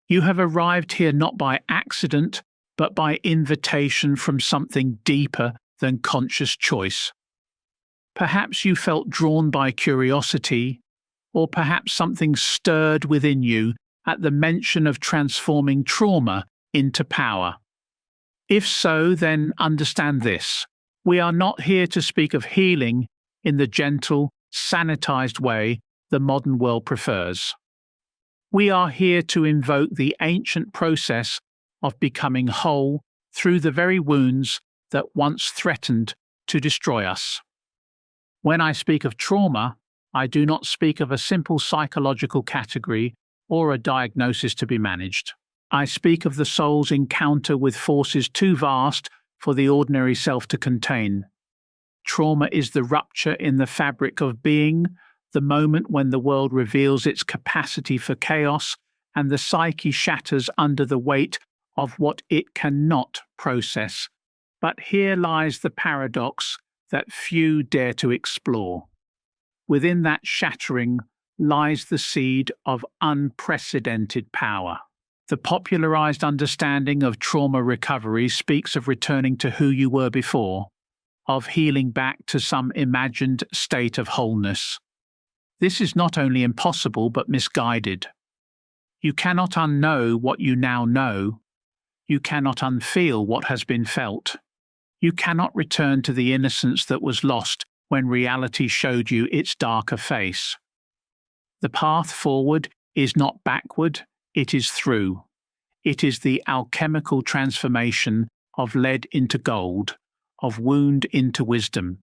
You have arrived here not by accident, but by invitation from something deeper than conscious choice. Perhaps you felt drawn by curiosity, or perhaps something stirred within you at the mention of transforming trauma into power. If so, then understand this. We are not here to speak of healing in the gentle, sanitized way the modern world prefers. We are here to invoke the ancient process of becoming whole through the very wounds that once threatened to destroy us. When I speak of trauma, I do not speak of a simple psychological category or a diagnosis to be managed. I speak of the soul's encounter with forces too vast for the ordinary self to contain. Trauma is the rupture in the fabric of being, the moment when the world reveals its capacity for chaos and the psyche shatters under the weight of what it cannot process. But here lies the paradox that few dare to explore. Within that shattering lies the seed of unprecedented power. The popularized understanding of trauma recovery speaks of returning to who you were before, of healing back to some imagined state of wholeness. This is not only impossible but misguided. You cannot unknow what you now know. You cannot unfeel what has been felt. You cannot return to the innocence that was lost when reality showed you its darker face. The path forward is not backward, it is through. It is the alchemical transformation of lead into gold, of wound into wisdom,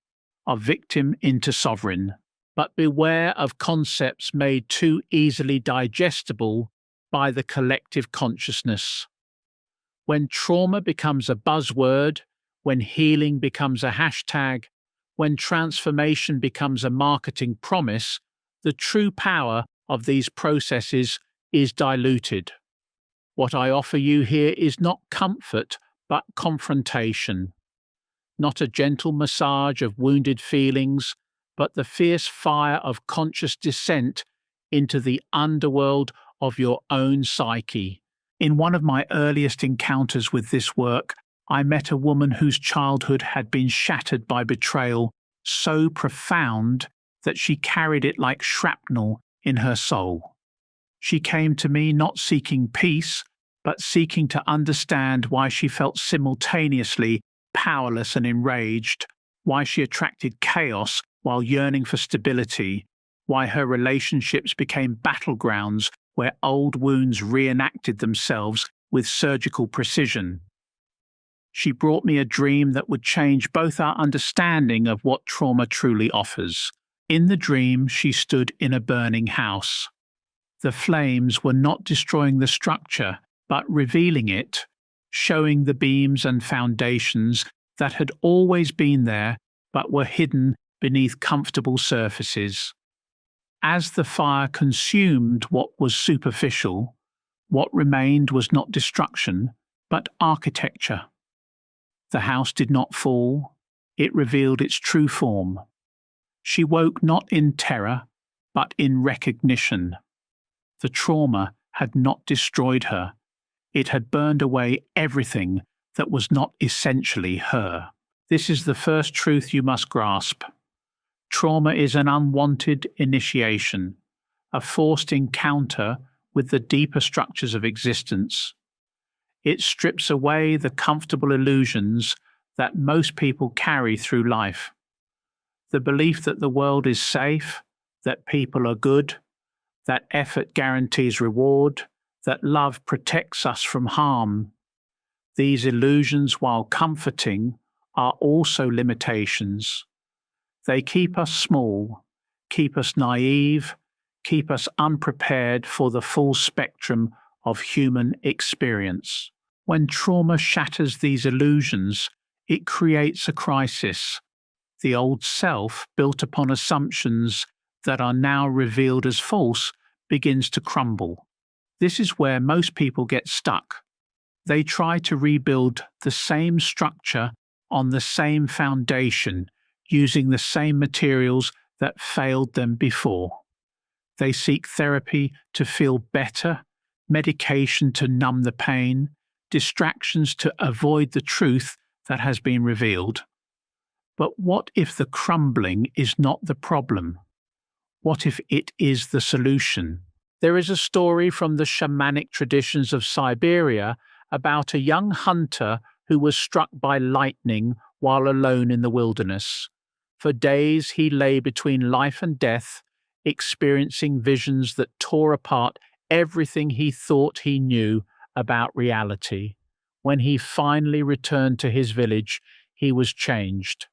of victim into sovereign. But beware of concepts made too easily digestible by the collective consciousness. When trauma becomes a buzzword, when healing becomes a hashtag, when transformation becomes a marketing promise, the true power of these processes is diluted. What I offer you here is not comfort, but confrontation. Not a gentle massage of wounded feelings, but the fierce fire of conscious descent into the underworld of your own psyche. In one of my earliest encounters with this work, I met a woman whose childhood had been shattered by betrayal so profound that she carried it like shrapnel in her soul. She came to me not seeking peace, but seeking to understand why she felt simultaneously powerless and enraged, why she attracted chaos while yearning for stability, why her relationships became battlegrounds where old wounds reenacted themselves with surgical precision. She brought me a dream that would change both our understanding of what trauma truly offers. In the dream, she stood in a burning house. The flames were not destroying the structure, but revealing it, showing the beams and foundations that had always been there but were hidden beneath comfortable surfaces. As the fire consumed what was superficial, what remained was not destruction, but architecture. The house did not fall, it revealed its true form. She woke not in terror, but in recognition. The trauma had not destroyed her, it had burned away everything that was not essentially her. This is the first truth you must grasp. Trauma is an unwanted initiation, a forced encounter with the deeper structures of existence. It strips away the comfortable illusions that most people carry through life. The belief that the world is safe, that people are good, that effort guarantees reward, that love protects us from harm. These illusions, while comforting, are also limitations. They keep us small, keep us naive, keep us unprepared for the full spectrum of human experience. When trauma shatters these illusions, it creates a crisis. The old self, built upon assumptions that are now revealed as false, begins to crumble. This is where most people get stuck. They try to rebuild the same structure on the same foundation, using the same materials that failed them before. They seek therapy to feel better, medication to numb the pain, distractions to avoid the truth that has been revealed. But what if the crumbling is not the problem? What if it is the solution? There is a story from the shamanic traditions of Siberia about a young hunter who was struck by lightning while alone in the wilderness. For days he lay between life and death, experiencing visions that tore apart everything he thought he knew about reality. When he finally returned to his village, he was changed.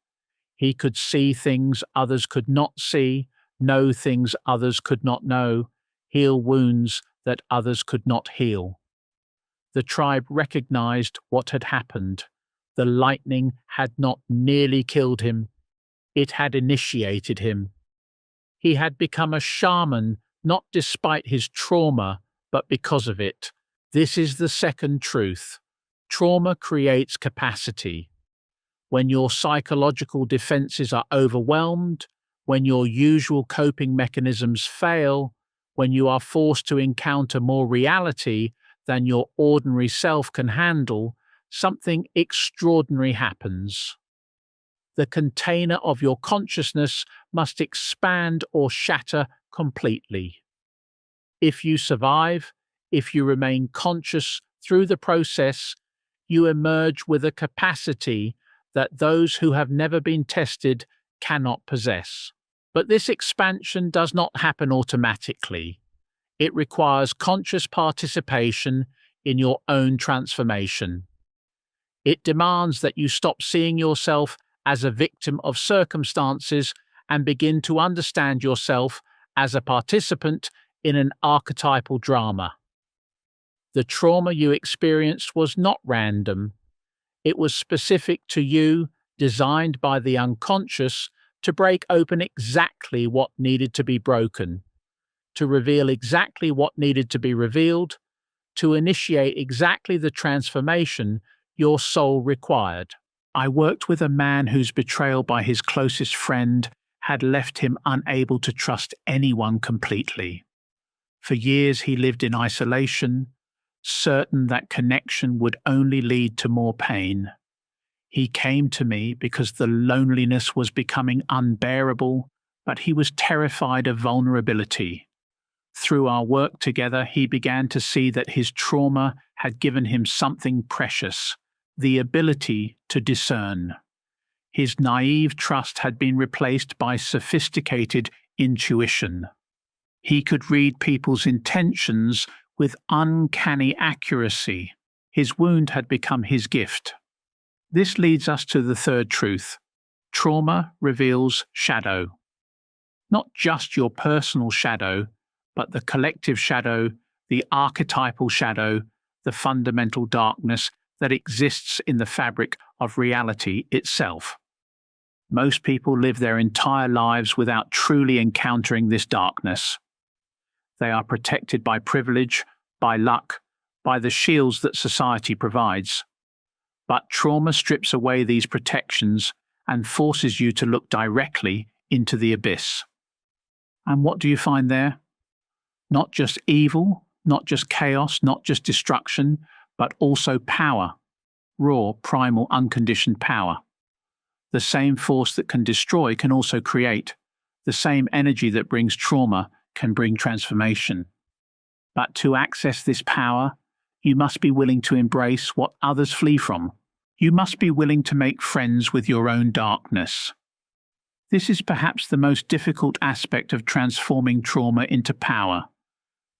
He could see things others could not see, know things others could not know, heal wounds that others could not heal. The tribe recognized what had happened. The lightning had not nearly killed him. It had initiated him. He had become a shaman, not despite his trauma, but because of it. This is the second truth. Trauma creates capacity. When your psychological defenses are overwhelmed, when your usual coping mechanisms fail, when you are forced to encounter more reality than your ordinary self can handle, something extraordinary happens. The container of your consciousness must expand or shatter completely. If you survive, if you remain conscious through the process, you emerge with a capacity that those who have never been tested cannot possess. But this expansion does not happen automatically. It requires conscious participation in your own transformation. It demands that you stop seeing yourself as a victim of circumstances and begin to understand yourself as a participant in an archetypal drama. The trauma you experienced was not random. It was specific to you, designed by the unconscious to break open exactly what needed to be broken, to reveal exactly what needed to be revealed, to initiate exactly the transformation your soul required. I worked with a man whose betrayal by his closest friend had left him unable to trust anyone completely. For years he lived in isolation, certain that connection would only lead to more pain. He came to me because the loneliness was becoming unbearable, but he was terrified of vulnerability. Through our work together, he began to see that his trauma had given him something precious, the ability to discern. His naive trust had been replaced by sophisticated intuition. He could read people's intentions with uncanny accuracy. His wound had become his gift. This leads us to the third truth. Trauma reveals shadow. Not just your personal shadow, but the collective shadow, the archetypal shadow, the fundamental darkness that exists in the fabric of reality itself. Most people live their entire lives without truly encountering this darkness. They are protected by privilege, by luck, by the shields that society provides. But trauma strips away these protections and forces you to look directly into the abyss. And what do you find there? Not just evil, not just chaos, not just destruction, but also power. Raw, primal, unconditioned power. The same force that can destroy can also create. The same energy that brings trauma can bring transformation. But to access this power, you must be willing to embrace what others flee from. You must be willing to make friends with your own darkness. This is perhaps the most difficult aspect of transforming trauma into power.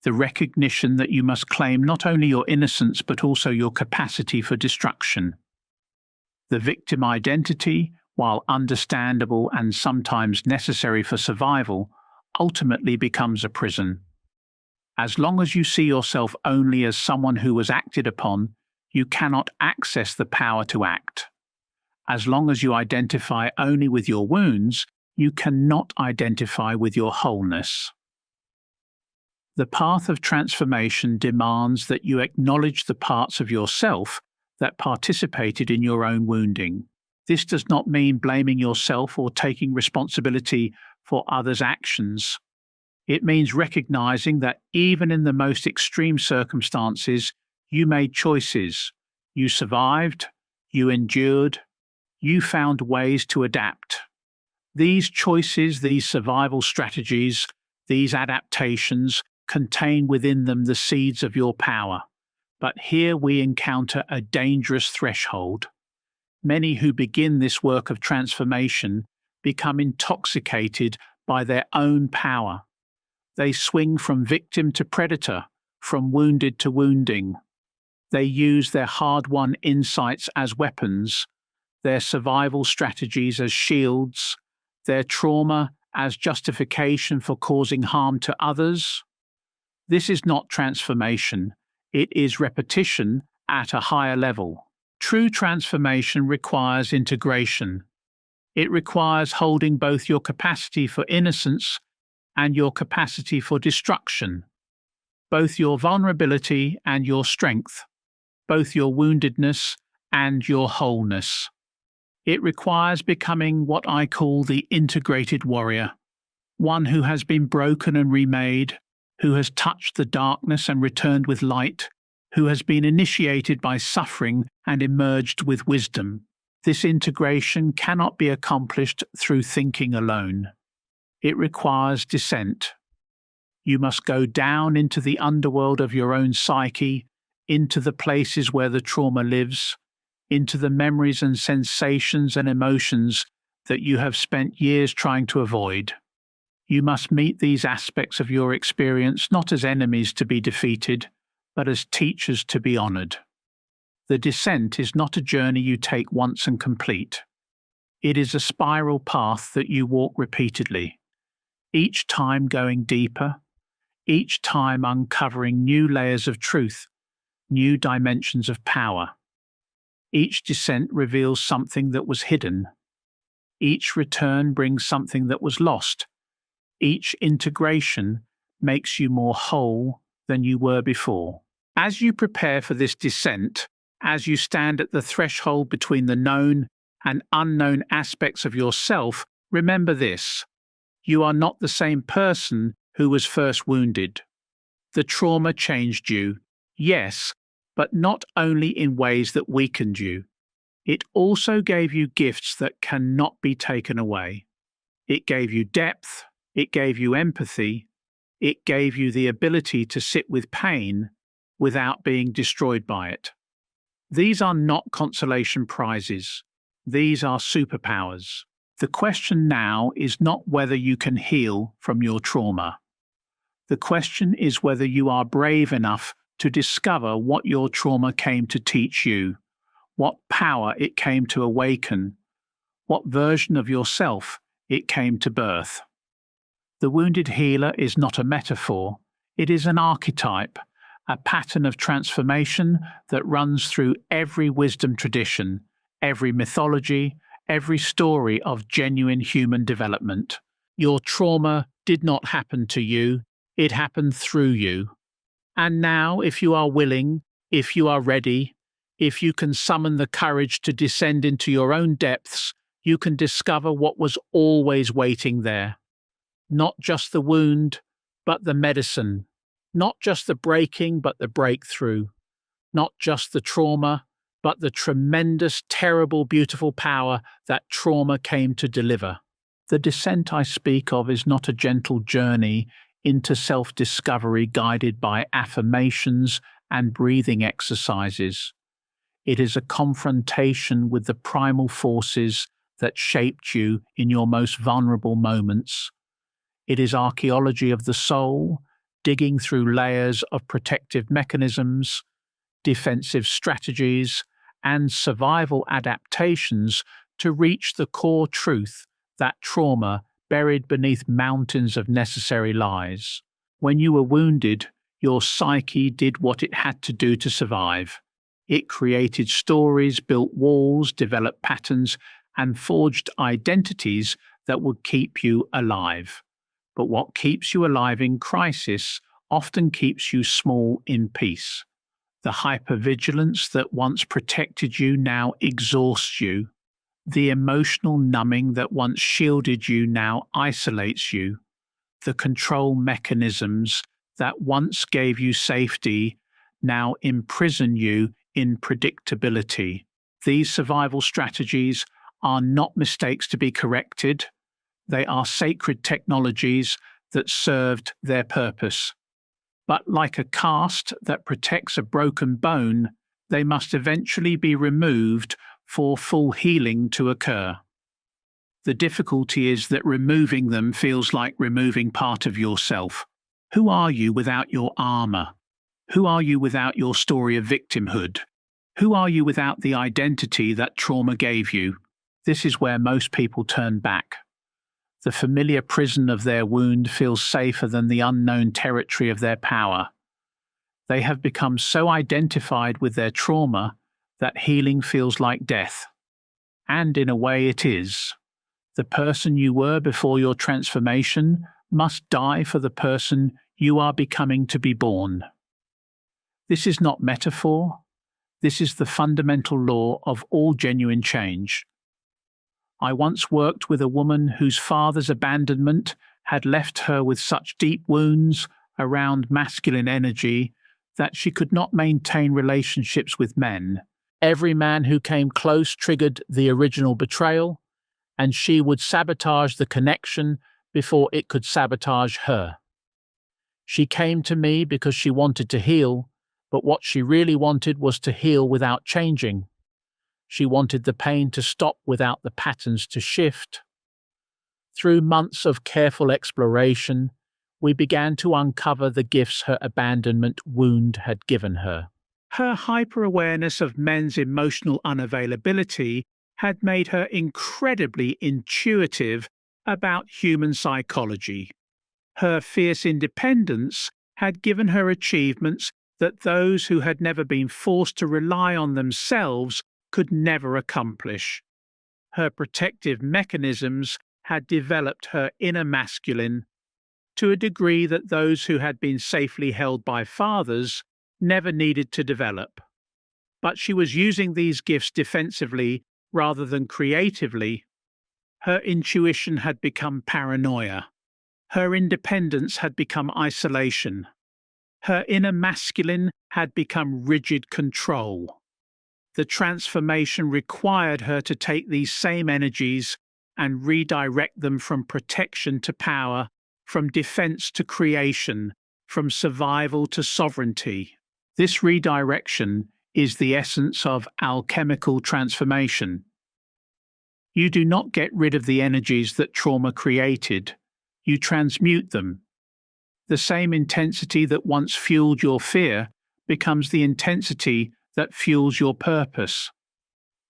The recognition that you must claim not only your innocence but also your capacity for destruction. The victim identity, while understandable and sometimes necessary for survival, ultimately becomes a prison. As long as you see yourself only as someone who was acted upon, you cannot access the power to act. As long as you identify only with your wounds, you cannot identify with your wholeness. The path of transformation demands that you acknowledge the parts of yourself that participated in your own wounding. This does not mean blaming yourself or taking responsibility for others' actions. It means recognizing that even in the most extreme circumstances, you made choices. You survived, you endured, you found ways to adapt. These choices, these survival strategies, these adaptations contain within them the seeds of your power. But here we encounter a dangerous threshold. Many who begin this work of transformation become intoxicated by their own power. They swing from victim to predator, from wounded to wounding. They use their hard-won insights as weapons, their survival strategies as shields, their trauma as justification for causing harm to others. This is not transformation, it is repetition at a higher level. True transformation requires integration. It requires holding both your capacity for innocence and your capacity for destruction, both your vulnerability and your strength, both your woundedness and your wholeness. It requires becoming what I call the integrated warrior, one who has been broken and remade, who has touched the darkness and returned with light, who has been initiated by suffering and emerged with wisdom. This integration cannot be accomplished through thinking alone. It requires descent. You must go down into the underworld of your own psyche, into the places where the trauma lives, into the memories and sensations and emotions that you have spent years trying to avoid. You must meet these aspects of your experience not as enemies to be defeated, but as teachers to be honored. The descent is not a journey you take once and complete. It is a spiral path that you walk repeatedly, each time going deeper, each time uncovering new layers of truth, new dimensions of power. Each descent reveals something that was hidden. Each return brings something that was lost. Each integration makes you more whole than you were before. As you prepare for this descent, as you stand at the threshold between the known and unknown aspects of yourself, remember this: you are not the same person who was first wounded. The trauma changed you, yes, but not only in ways that weakened you. It also gave you gifts that cannot be taken away. It gave you depth, it gave you empathy, it gave you the ability to sit with pain without being destroyed by it. These are not consolation prizes. These are superpowers. The question now is not whether you can heal from your trauma. The question is whether you are brave enough to discover what your trauma came to teach you, what power it came to awaken, what version of yourself it came to birth. The wounded healer is not a metaphor, it is an archetype, a pattern of transformation that runs through every wisdom tradition, every mythology, every story of genuine human development. Your trauma did not happen to you, it happened through you. And now, if you are willing, if you are ready, if you can summon the courage to descend into your own depths, you can discover what was always waiting there. Not just the wound, but the medicine. Not just the breaking, but the breakthrough. Not just the trauma, but the tremendous, terrible, beautiful power that trauma came to deliver. The descent I speak of is not a gentle journey into self-discovery guided by affirmations and breathing exercises. It is a confrontation with the primal forces that shaped you in your most vulnerable moments. It is archaeology of the soul, digging through layers of protective mechanisms, defensive strategies, and survival adaptations to reach the core truth that trauma buried beneath mountains of necessary lies. When you were wounded, your psyche did what it had to do to survive. It created stories, built walls, developed patterns, and forged identities that would keep you alive. But what keeps you alive in crisis often keeps you small in peace. The hypervigilance that once protected you now exhausts you. The emotional numbing that once shielded you now isolates you. The control mechanisms that once gave you safety now imprison you in predictability. These survival strategies are not mistakes to be corrected. They are sacred technologies that served their purpose. But like a cast that protects a broken bone, they must eventually be removed for full healing to occur. The difficulty is that removing them feels like removing part of yourself. Who are you without your armor? Who are you without your story of victimhood? Who are you without the identity that trauma gave you? This is where most people turn back. The familiar prison of their wound feels safer than the unknown territory of their power. They have become so identified with their trauma that healing feels like death. And in a way it is. The person you were before your transformation must die for the person you are becoming to be born. This is not metaphor. This is the fundamental law of all genuine change. I once worked with a woman whose father's abandonment had left her with such deep wounds around masculine energy that she could not maintain relationships with men. Every man who came close triggered the original betrayal, and she would sabotage the connection before it could sabotage her. She came to me because she wanted to heal, but what she really wanted was to heal without changing. She wanted the pain to stop without the patterns to shift. Through months of careful exploration, we began to uncover the gifts her abandonment wound had given her. Her hyper-awareness of men's emotional unavailability had made her incredibly intuitive about human psychology. Her fierce independence had given her achievements that those who had never been forced to rely on themselves could never accomplish. Her protective mechanisms had developed her inner masculine to a degree that those who had been safely held by fathers never needed to develop. But she was using these gifts defensively rather than creatively. Her intuition had become paranoia. Her independence had become isolation. Her inner masculine had become rigid control. The transformation required her to take these same energies and redirect them from protection to power, from defense to creation, from survival to sovereignty. This redirection is the essence of alchemical transformation. You do not get rid of the energies that trauma created. You transmute them. The same intensity that once fueled your fear becomes the intensity that fuels your purpose.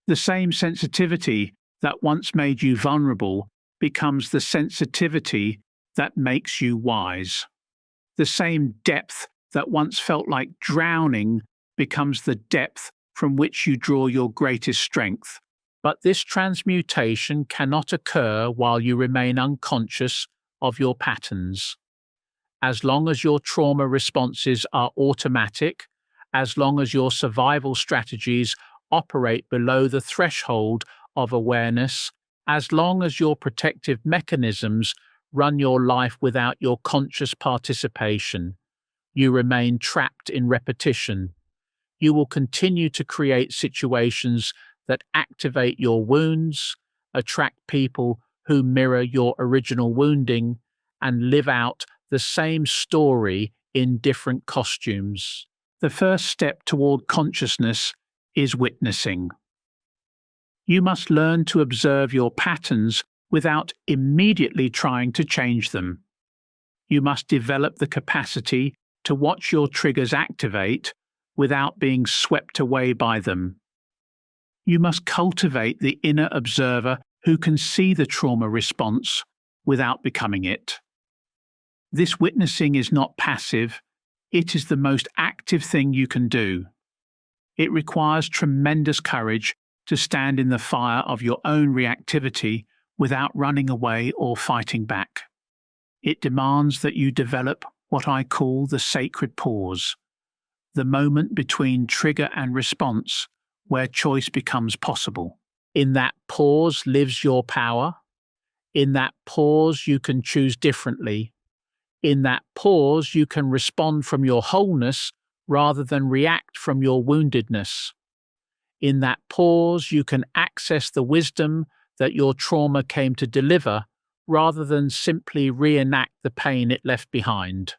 The same sensitivity that once made you vulnerable becomes the sensitivity that makes you wise. The same depth that once felt like drowning becomes the depth from which you draw your greatest strength. But this transmutation cannot occur while you remain unconscious of your patterns. As long as your trauma responses are automatic, as long as your survival strategies operate below the threshold of awareness, as long as your protective mechanisms run your life without your conscious participation, you remain trapped in repetition. You will continue to create situations that activate your wounds, attract people who mirror your original wounding, and live out the same story in different costumes. The first step toward consciousness is witnessing. You must learn to observe your patterns without immediately trying to change them. You must develop the capacity to watch your triggers activate without being swept away by them. You must cultivate the inner observer who can see the trauma response without becoming it. This witnessing is not passive, it is the most active thing you can do. It requires tremendous courage to stand in the fire of your own reactivity without running away or fighting back. It demands that you develop what I call the sacred pause, the moment between trigger and response where choice becomes possible. In that pause lives your power. In that pause you can choose differently. In that pause, you can respond from your wholeness rather than react from your woundedness. In that pause, you can access the wisdom that your trauma came to deliver rather than simply reenact the pain it left behind.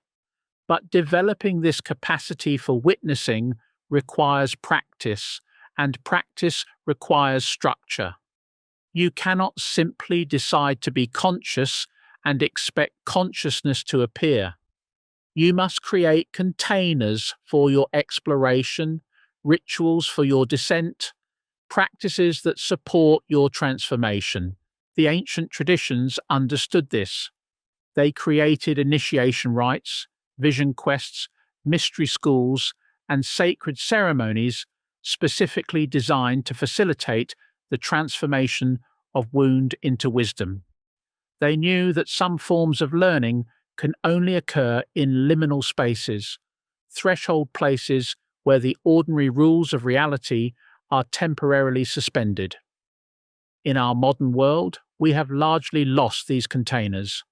But developing this capacity for witnessing requires practice, and practice requires structure. You cannot simply decide to be conscious and expect consciousness to appear. You must create containers for your exploration, rituals for your descent, practices that support your transformation. The ancient traditions understood this. They created initiation rites, vision quests, mystery schools, and sacred ceremonies specifically designed to facilitate the transformation of wound into wisdom. They knew that some forms of learning can only occur in liminal spaces, threshold places where the ordinary rules of reality are temporarily suspended. In our modern world, we have largely lost these containers.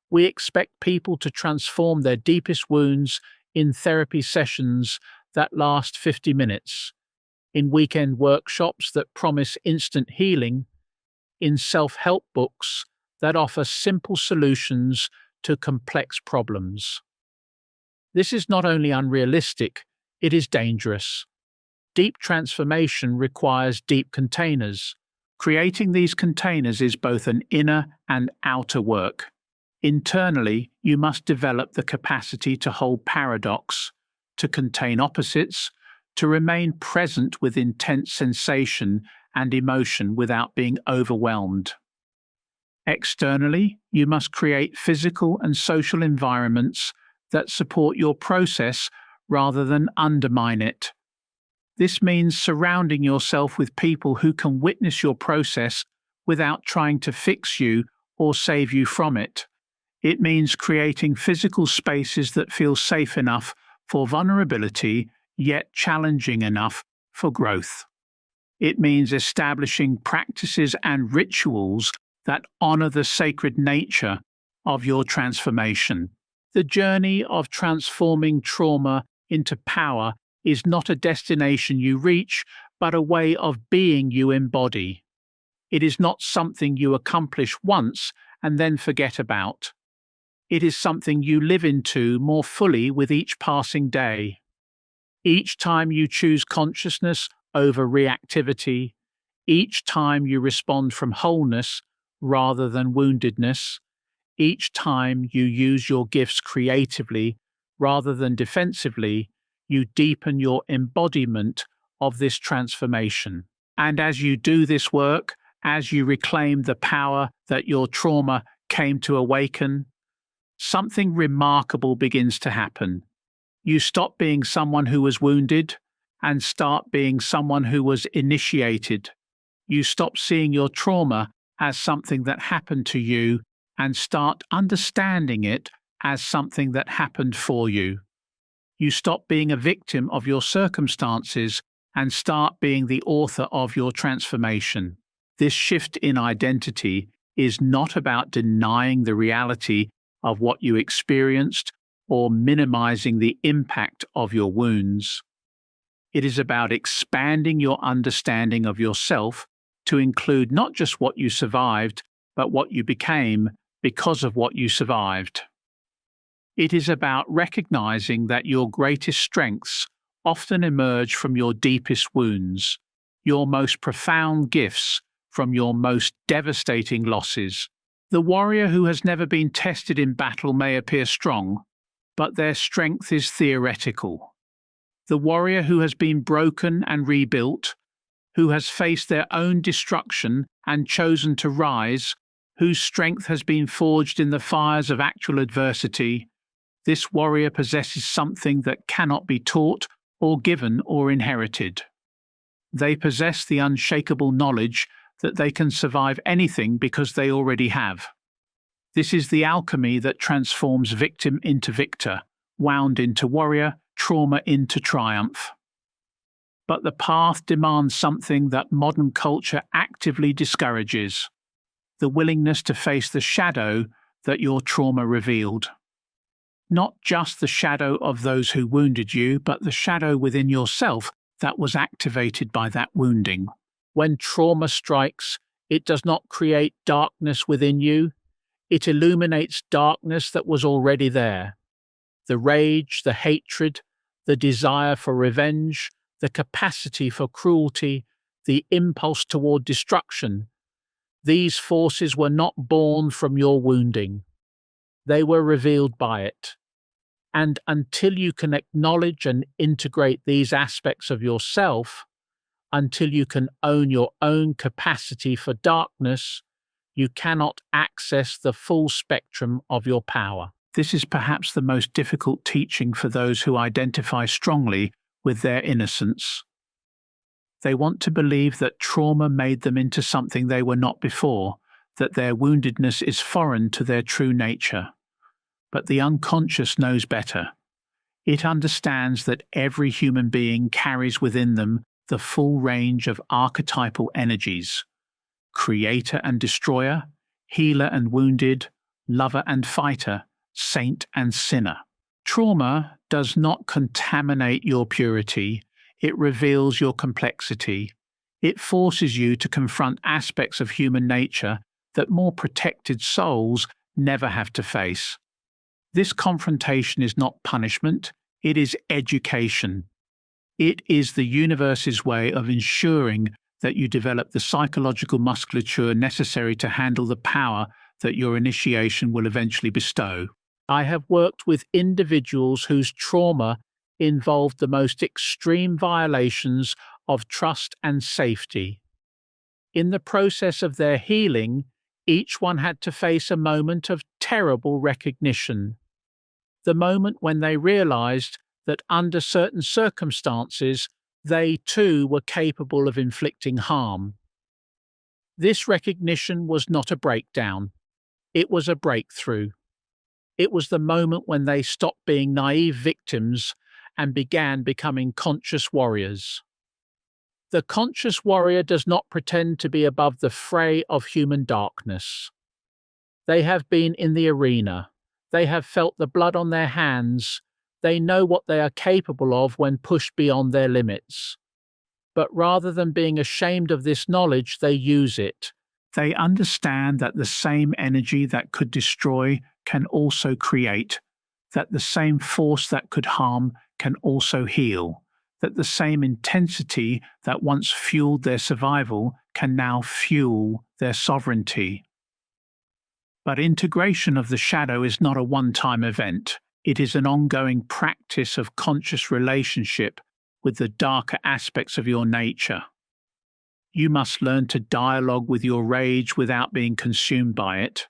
We expect people to transform their deepest wounds in therapy sessions that last 50 minutes, in weekend workshops that promise instant healing, in self-help books that offer simple solutions to complex problems. This is not only unrealistic, it is dangerous. Deep transformation requires deep containers. Creating these containers is both an inner and outer work. Internally, you must develop the capacity to hold paradox, to contain opposites, to remain present with intense sensation and emotion without being overwhelmed. Externally, you must create physical and social environments that support your process rather than undermine it. This means surrounding yourself with people who can witness your process without trying to fix you or save you from it. It means creating physical spaces that feel safe enough for vulnerability, yet challenging enough for growth. It means establishing practices and rituals that honor the sacred nature of your transformation. The journey of transforming trauma into power is not a destination you reach, but a way of being you embody. It is not something you accomplish once and then forget about. It is something you live into more fully with each passing day. Each time you choose consciousness over reactivity, each time you respond from wholeness rather than woundedness, each time you use your gifts creatively rather than defensively, you deepen your embodiment of this transformation. And as you do this work, as you reclaim the power that your trauma came to awaken, something remarkable begins to happen. You stop being someone who was wounded and start being someone who was initiated. You stop seeing your trauma as something that happened to you and start understanding it as something that happened for you. You stop being a victim of your circumstances and start being the author of your transformation. This shift in identity is not about denying the reality of what you experienced or minimizing the impact of your wounds. It is about expanding your understanding of yourself to include not just what you survived, but what you became because of what you survived. It is about recognizing that your greatest strengths often emerge from your deepest wounds, your most profound gifts from your most devastating losses. The warrior who has never been tested in battle may appear strong, but their strength is theoretical. The warrior who has been broken and rebuilt, who has faced their own destruction and chosen to rise, whose strength has been forged in the fires of actual adversity, this warrior possesses something that cannot be taught or given or inherited. They possess the unshakable knowledge that they can survive anything because they already have. This is the alchemy that transforms victim into victor, wound into warrior, trauma into triumph. But the path demands something that modern culture actively discourages: the willingness to face the shadow that your trauma revealed. not just the shadow of those who wounded you, but the shadow within yourself that was activated by that wounding. When trauma strikes, it does not create darkness within you, it illuminates darkness that was already there. The rage, the hatred, the desire for revenge, the capacity for cruelty, the impulse toward destruction. These forces were not born from your wounding. They were revealed by it. And until you can acknowledge and integrate these aspects of yourself, until you can own your own capacity for darkness, you cannot access the full spectrum of your power. This is perhaps the most difficult teaching for those who identify strongly with their innocence. They want to believe that trauma made them into something they were not before, that their woundedness is foreign to their true nature. But the unconscious knows better. It understands that every human being carries within them the full range of archetypal energies: creator and destroyer, healer and wounded, lover and fighter, saint and sinner. Trauma does not contaminate your purity, it reveals your complexity. It forces you to confront aspects of human nature that more protected souls never have to face. This confrontation is not punishment, it is education. It is the universe's way of ensuring that you develop the psychological musculature necessary to handle the power that your initiation will eventually bestow. I have worked with individuals whose trauma involved the most extreme violations of trust and safety. In the process of their healing, each one had to face a moment of terrible recognition. The moment when they realized that under certain circumstances, they too were capable of inflicting harm. This recognition was not a breakdown. It was a breakthrough. It was the moment when they stopped being naive victims and began becoming conscious warriors. The conscious warrior does not pretend to be above the fray of human darkness. They have been in the arena. They have felt the blood on their hands. They know what they are capable of when pushed beyond their limits. But rather than being ashamed of this knowledge, they use it. They understand that the same energy that could destroy can also create, that the same force that could harm can also heal, that the same intensity that once fueled their survival can now fuel their sovereignty. But integration of the shadow is not a one-time event. It is an ongoing practice of conscious relationship with the darker aspects of your nature. You must learn to dialogue with your rage without being consumed by it.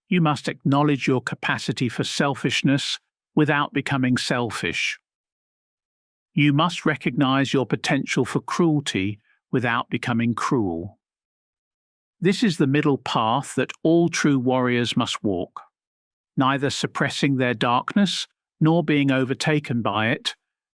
You must acknowledge your capacity for selfishness without becoming selfish. You must recognize your potential for cruelty without becoming cruel. This is the middle path that all true warriors must walk, neither suppressing their darkness nor being overtaken by it,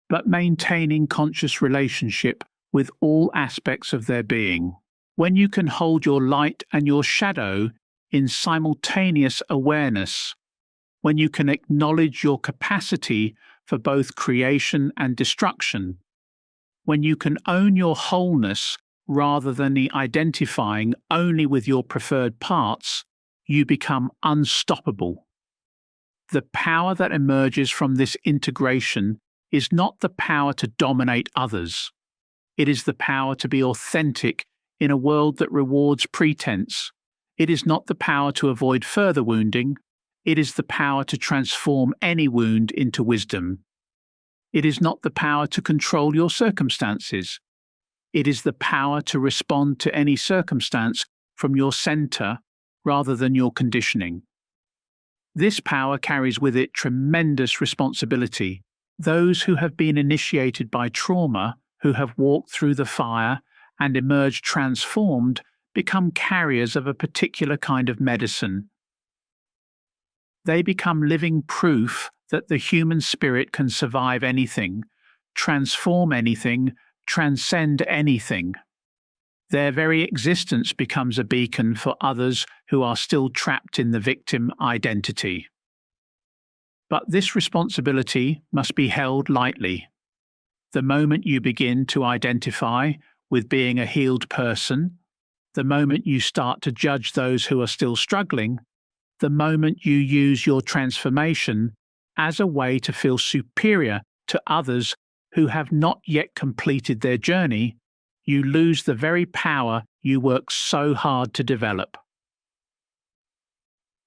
but maintaining conscious relationship with all aspects of their being. When you can hold your light and your shadow in simultaneous awareness, when you can acknowledge your capacity for both creation and destruction, when you can own your wholeness rather than identifying only with your preferred parts, you become unstoppable. The power that emerges from this integration is not the power to dominate others. It is the power to be authentic in a world that rewards pretense. It is not the power to avoid further wounding. It is the power to transform any wound into wisdom. It is not the power to control your circumstances. It is the power to respond to any circumstance from your center rather than your conditioning. This power carries with it tremendous responsibility. Those who have been initiated by trauma, who have walked through the fire and emerged transformed, become carriers of a particular kind of medicine. They become living proof that the human spirit can survive anything, transform anything, transcend anything. Their very existence becomes a beacon for others who are still trapped in the victim identity. But this responsibility must be held lightly. The moment you begin to identify with being a healed person, the moment you start to judge those who are still struggling, the moment you use your transformation as a way to feel superior to others who have not yet completed their journey, you lose the very power you work so hard to develop.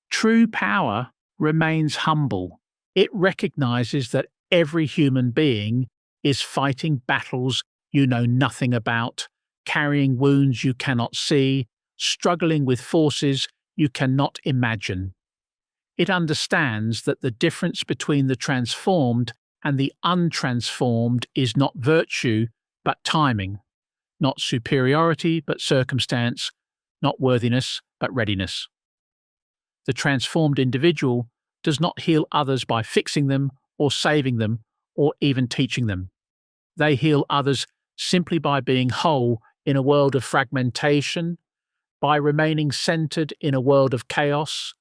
True power remains humble. It recognizes that every human being is fighting battles you know nothing about, carrying wounds you cannot see, struggling with forces you cannot imagine. It understands that the difference between the transformed and the untransformed is not virtue, but timing, not superiority, but circumstance, not worthiness, but readiness. The transformed individual does not heal others by fixing them or saving them or even teaching them. They heal others simply by being whole in a world of fragmentation, by remaining centered in a world of chaos,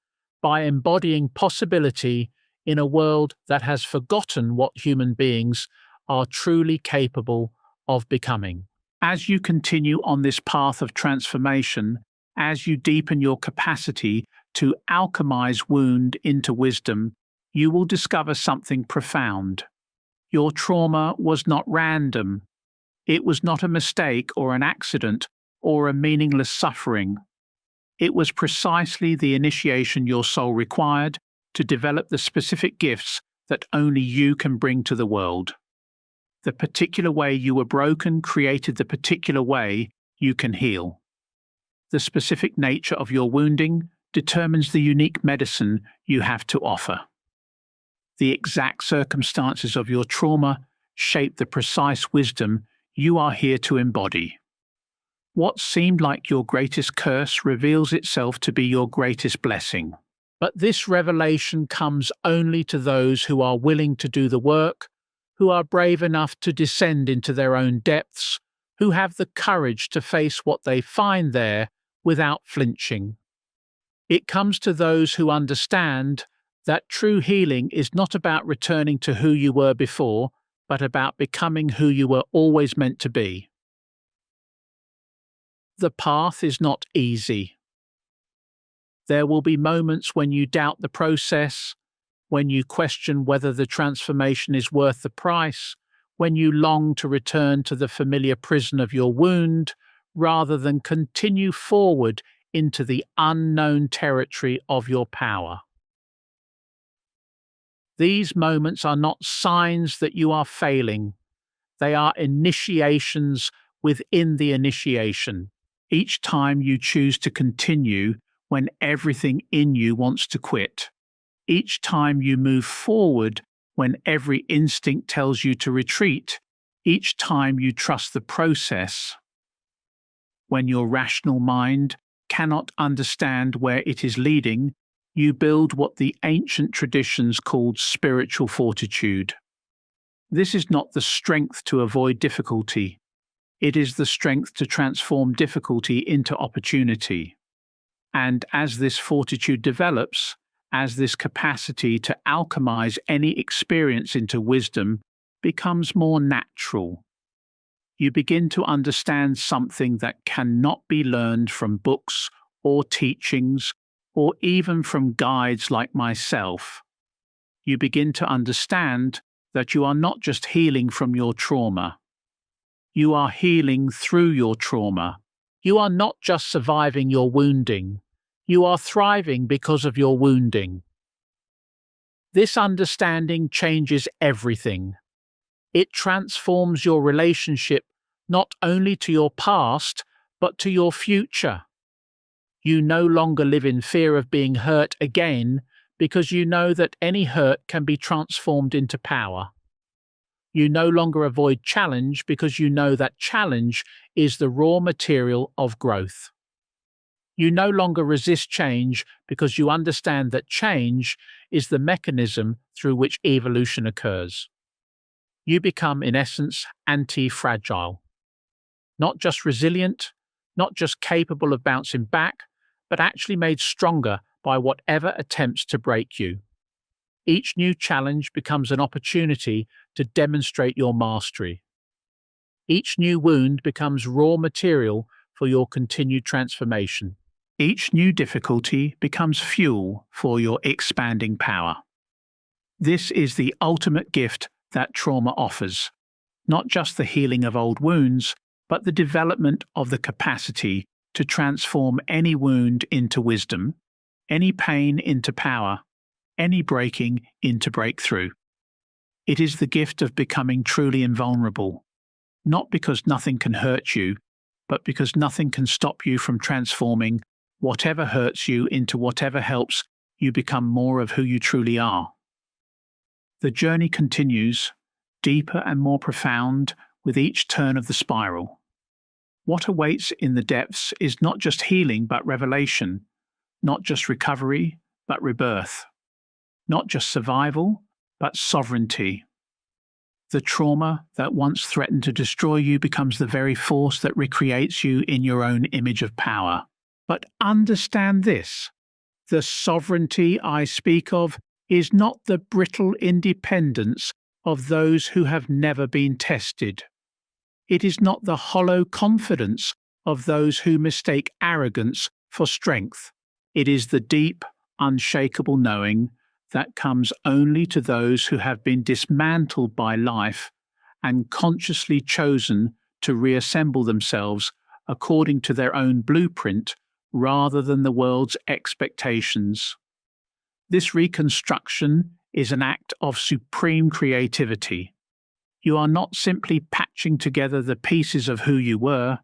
by embodying possibility in a world that has forgotten what human beings are truly capable of becoming. As you continue on this path of transformation, as you deepen your capacity to alchemize wound into wisdom, you will discover something profound. Your trauma was not random. It was not a mistake or an accident or a meaningless suffering. It was precisely the initiation your soul required to develop the specific gifts that only you can bring to the world. The particular way you were broken created the particular way you can heal. The specific nature of your wounding determines the unique medicine you have to offer. The exact circumstances of your trauma shape the precise wisdom you are here to embody. What seemed like your greatest curse reveals itself to be your greatest blessing. But this revelation comes only to those who are willing to do the work, who are brave enough to descend into their own depths, who have the courage to face what they find there without flinching. It comes to those who understand that true healing is not about returning to who you were before, but about becoming who you were always meant to be. The path is not easy. There will be moments when you doubt the process, when you question whether the transformation is worth the price, when you long to return to the familiar prison of your wound, rather than continue forward into the unknown territory of your power. These moments are not signs that you are failing. They are initiations within the initiation. Each time you choose to continue when everything in you wants to quit. Each time you move forward when every instinct tells you to retreat. Each time you trust the process. When your rational mind cannot understand where it is leading, you build what the ancient traditions called spiritual fortitude. This is not the strength to avoid difficulty. It is the strength to transform difficulty into opportunity. And as this fortitude develops, as this capacity to alchemize any experience into wisdom becomes more natural, you begin to understand something that cannot be learned from books or teachings or even from guides like myself. You begin to understand that you are not just healing from your trauma. You are healing through your trauma. You are not just surviving your wounding. You are thriving because of your wounding. This understanding changes everything. It transforms your relationship not only to your past, but to your future. You no longer live in fear of being hurt again because you know that any hurt can be transformed into power. You no longer avoid challenge because you know that challenge is the raw material of growth. You no longer resist change because you understand that change is the mechanism through which evolution occurs. You become, in essence, anti-fragile. Not just resilient, not just capable of bouncing back, but actually made stronger by whatever attempts to break you. Each new challenge becomes an opportunity to demonstrate your mastery. Each new wound becomes raw material for your continued transformation. Each new difficulty becomes fuel for your expanding power. This is the ultimate gift that trauma offers, not just the healing of old wounds, but the development of the capacity to transform any wound into wisdom, any pain into power, any breaking into breakthrough. It is the gift of becoming truly invulnerable, not because nothing can hurt you, but because nothing can stop you from transforming whatever hurts you into whatever helps you become more of who you truly are. The journey continues, deeper and more profound with each turn of the spiral. What awaits in the depths is not just healing but revelation, not just recovery but rebirth, not just survival but sovereignty. The trauma that once threatened to destroy you becomes the very force that recreates you in your own image of power. But understand this: the sovereignty I speak of is not the brittle independence of those who have never been tested. It is not the hollow confidence of those who mistake arrogance for strength. It is the deep, unshakable knowing that comes only to those who have been dismantled by life and consciously chosen to reassemble themselves according to their own blueprint rather than the world's expectations. This reconstruction is an act of supreme creativity. You are not simply patching together the pieces of who you were,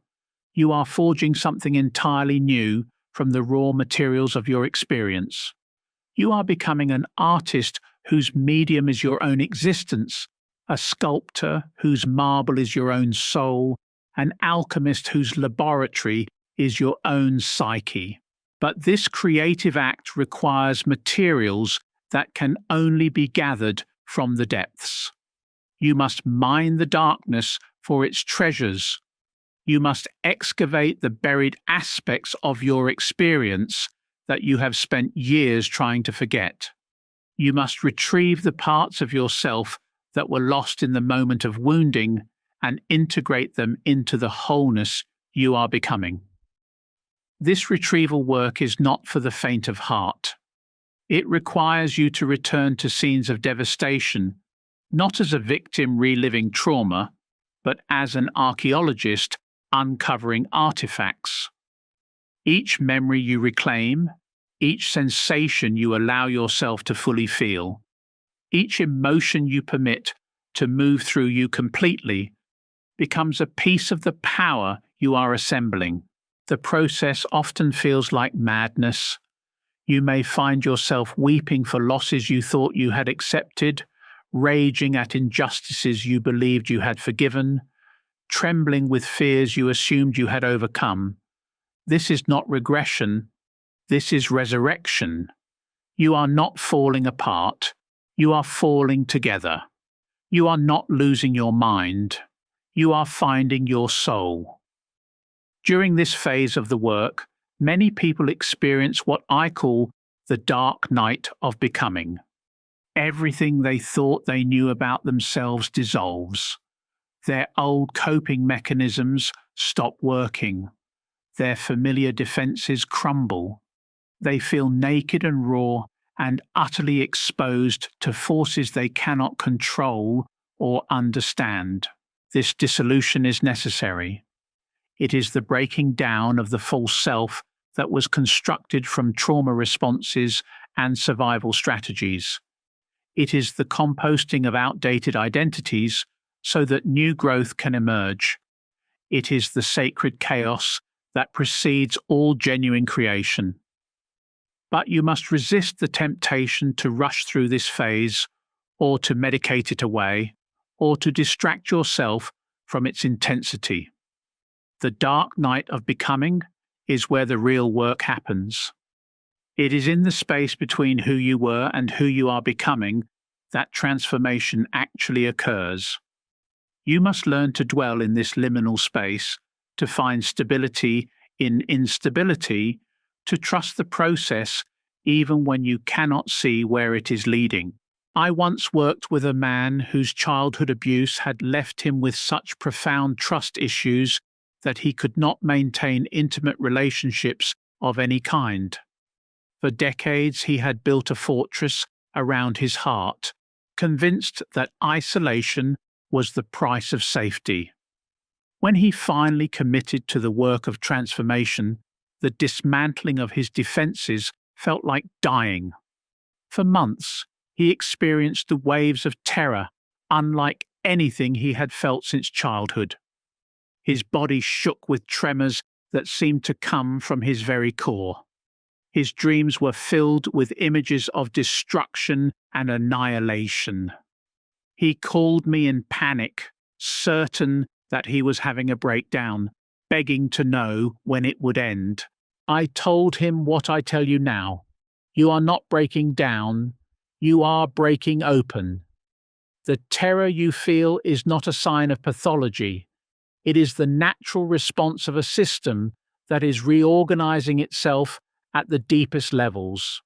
you are forging something entirely new from the raw materials of your experience. You are becoming an artist whose medium is your own existence, a sculptor whose marble is your own soul, an alchemist whose laboratory is your own psyche. But this creative act requires materials that can only be gathered from the depths. You must mine the darkness for its treasures. You must excavate the buried aspects of your experience that you have spent years trying to forget. You must retrieve the parts of yourself that were lost in the moment of wounding and integrate them into the wholeness you are becoming. This retrieval work is not for the faint of heart. It requires you to return to scenes of devastation, not as a victim reliving trauma, but as an archaeologist uncovering artifacts. Each memory you reclaim, each sensation you allow yourself to fully feel, each emotion you permit to move through you completely, becomes a piece of the power you are assembling. The process often feels like madness. You may find yourself weeping for losses you thought you had accepted, raging at injustices you believed you had forgiven, trembling with fears you assumed you had overcome. This is not regression. This is resurrection. You are not falling apart. You are falling together. You are not losing your mind. You are finding your soul. During this phase of the work, many people experience what I call the dark night of becoming. Everything they thought they knew about themselves dissolves. Their old coping mechanisms stop working. Their familiar defenses crumble. They feel naked and raw and utterly exposed to forces they cannot control or understand. This dissolution is necessary. It is the breaking down of the false self that was constructed from trauma responses and survival strategies. It is the composting of outdated identities so that new growth can emerge. It is the sacred chaos that precedes all genuine creation. But you must resist the temptation to rush through this phase, or to medicate it away, or to distract yourself from its intensity. The dark night of becoming is where the real work happens. It is in the space between who you were and who you are becoming that transformation actually occurs. You must learn to dwell in this liminal space, to find stability in instability, to trust the process even when you cannot see where it is leading. I once worked with a man whose childhood abuse had left him with such profound trust issues that he could not maintain intimate relationships of any kind. For decades, he had built a fortress around his heart, convinced that isolation was the price of safety. When he finally committed to the work of transformation, the dismantling of his defenses felt like dying. For months, he experienced the waves of terror unlike anything he had felt since childhood. His body shook with tremors that seemed to come from his very core. His dreams were filled with images of destruction and annihilation. He called me in panic, certain that he was having a breakdown, begging to know when it would end. I told him what I tell you now. You are not breaking down, you are breaking open. The terror you feel is not a sign of pathology. It is the natural response of a system that is reorganizing itself at the deepest levels.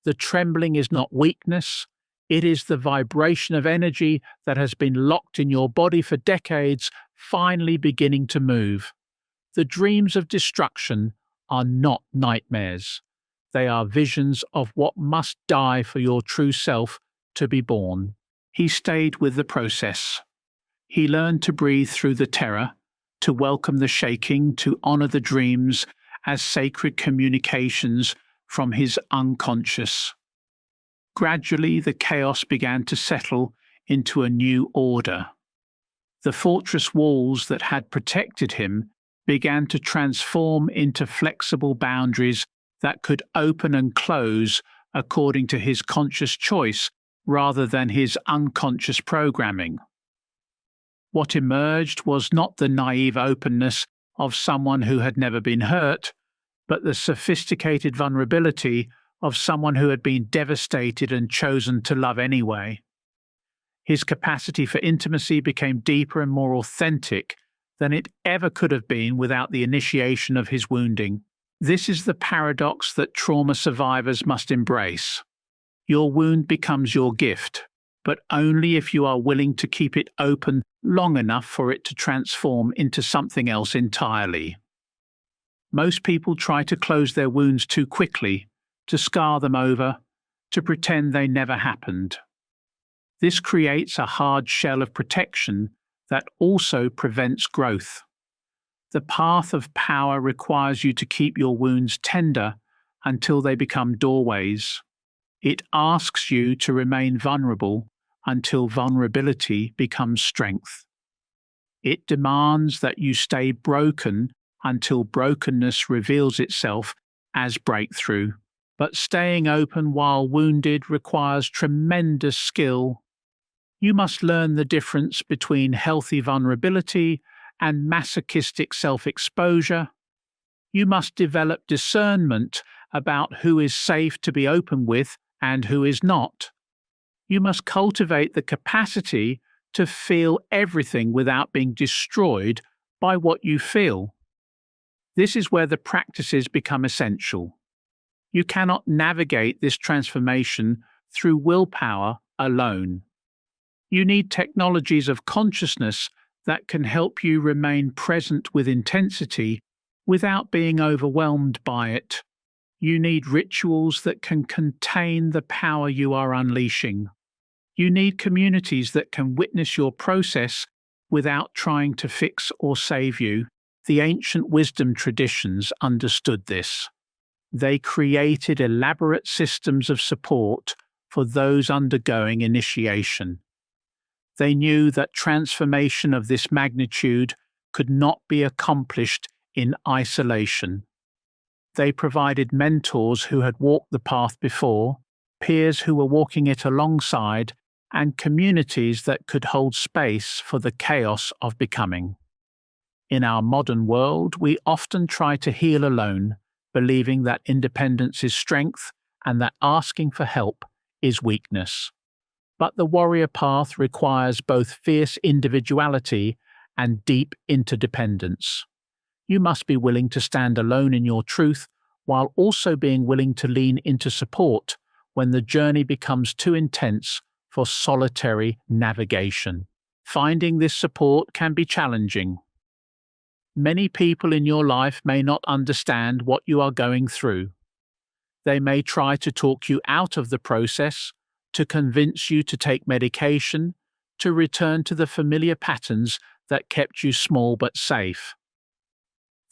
The trembling is not weakness, it is the vibration of energy that has been locked in your body for decades finally beginning to move. The dreams of destruction are not nightmares. They are visions of what must die for your true self to be born. He stayed with the process. He learned to breathe through the terror, to welcome the shaking, to honor the dreams as sacred communications from his unconscious. Gradually, the chaos began to settle into a new order. The fortress walls that had protected him began to transform into flexible boundaries that could open and close according to his conscious choice rather than his unconscious programming. What emerged was not the naive openness of someone who had never been hurt, but the sophisticated vulnerability of someone who had been devastated and chosen to love anyway. His capacity for intimacy became deeper and more authentic than it ever could have been without the initiation of his wounding. This is the paradox that trauma survivors must embrace. Your wound becomes your gift, but only if you are willing to keep it open long enough for it to transform into something else entirely. Most people try to close their wounds too quickly, to scar them over, to pretend they never happened. This creates a hard shell of protection that also prevents growth. The path of power requires you to keep your wounds tender until they become doorways. It asks you to remain vulnerable until vulnerability becomes strength. It demands that you stay broken until brokenness reveals itself as breakthrough. But staying open while wounded requires tremendous skill. You must learn the difference between healthy vulnerability and masochistic self-exposure. You must develop discernment about who is safe to be open with and who is not. You must cultivate the capacity to feel everything without being destroyed by what you feel. This is where the practices become essential. You cannot navigate this transformation through willpower alone. You need technologies of consciousness that can help you remain present with intensity without being overwhelmed by it. You need rituals that can contain the power you are unleashing. You need communities that can witness your process without trying to fix or save you. The ancient wisdom traditions understood this. They created elaborate systems of support for those undergoing initiation. They knew that transformation of this magnitude could not be accomplished in isolation. They provided mentors who had walked the path before, peers who were walking it alongside, and communities that could hold space for the chaos of becoming. In our modern world, we often try to heal alone, believing that independence is strength and that asking for help is weakness. But the warrior path requires both fierce individuality and deep interdependence. You must be willing to stand alone in your truth while also being willing to lean into support when the journey becomes too intense for solitary navigation. Finding this support can be challenging. Many people in your life may not understand what you are going through. They may try to talk you out of the process, to convince you to take medication, to return to the familiar patterns that kept you small but safe.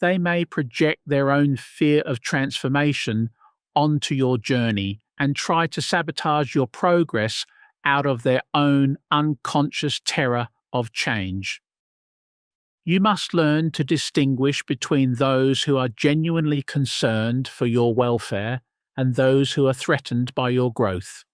They may project their own fear of transformation onto your journey and try to sabotage your progress out of their own unconscious terror of change. You must learn to distinguish between those who are genuinely concerned for your welfare and those who are threatened by your growth.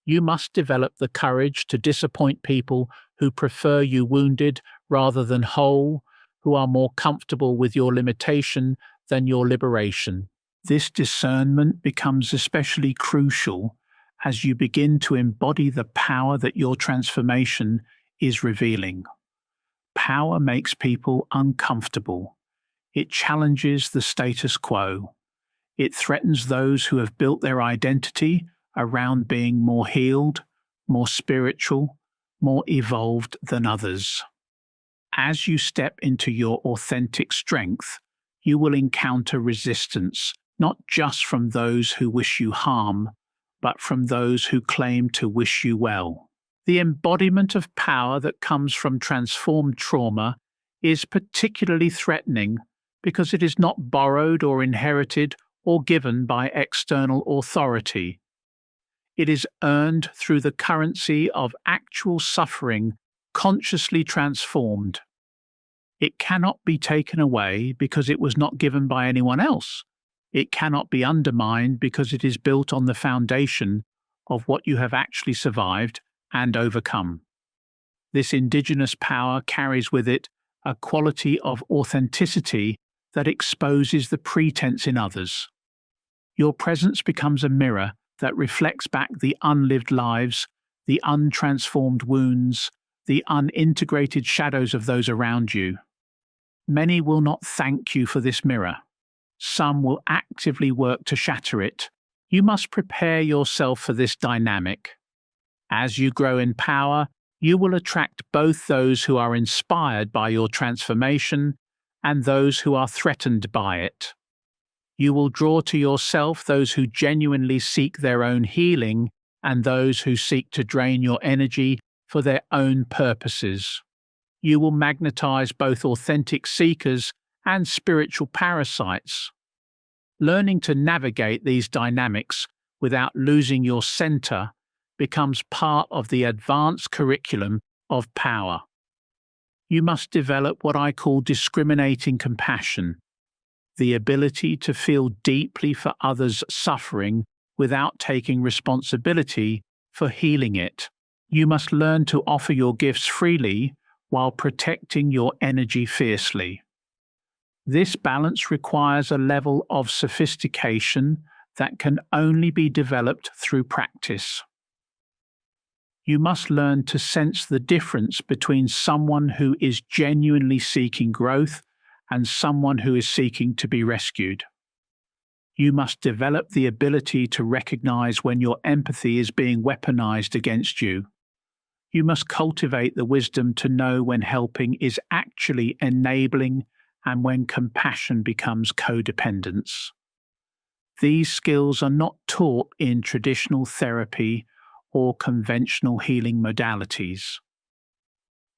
You must develop the courage to disappoint people who prefer you wounded rather than whole, who are more comfortable with your limitation than your liberation. This discernment becomes especially crucial as you begin to embody the power that your transformation is revealing. Power makes people uncomfortable. It challenges the status quo. It threatens those who have built their identity around being more healed, more spiritual, more evolved than others. As you step into your authentic strength, you will encounter resistance, not just from those who wish you harm, but from those who claim to wish you well. The embodiment of power that comes from transformed trauma is particularly threatening because it is not borrowed or inherited or given by external authority. It is earned through the currency of actual suffering, consciously transformed. It cannot be taken away because it was not given by anyone else. It cannot be undermined because it is built on the foundation of what you have actually survived and overcome. This indigenous power carries with it a quality of authenticity that exposes the pretense in others. Your presence becomes a mirror that reflects back the unlived lives, the untransformed wounds, the unintegrated shadows of those around you. Many will not thank you for this mirror. Some will actively work to shatter it. You must prepare yourself for this dynamic. As you grow in power, you will attract both those who are inspired by your transformation and those who are threatened by it. You will draw to yourself those who genuinely seek their own healing and those who seek to drain your energy for their own purposes. You will magnetize both authentic seekers and spiritual parasites. Learning to navigate these dynamics without losing your center becomes part of the advanced curriculum of power. You must develop what I call discriminating compassion, the ability to feel deeply for others' suffering without taking responsibility for healing it. You must learn to offer your gifts freely while protecting your energy fiercely. This balance requires a level of sophistication that can only be developed through practice. You must learn to sense the difference between someone who is genuinely seeking growth and someone who is seeking to be rescued. You must develop the ability to recognize when your empathy is being weaponized against you. You must cultivate the wisdom to know when helping is actually enabling and when compassion becomes codependence. These skills are not taught in traditional therapy or conventional healing modalities.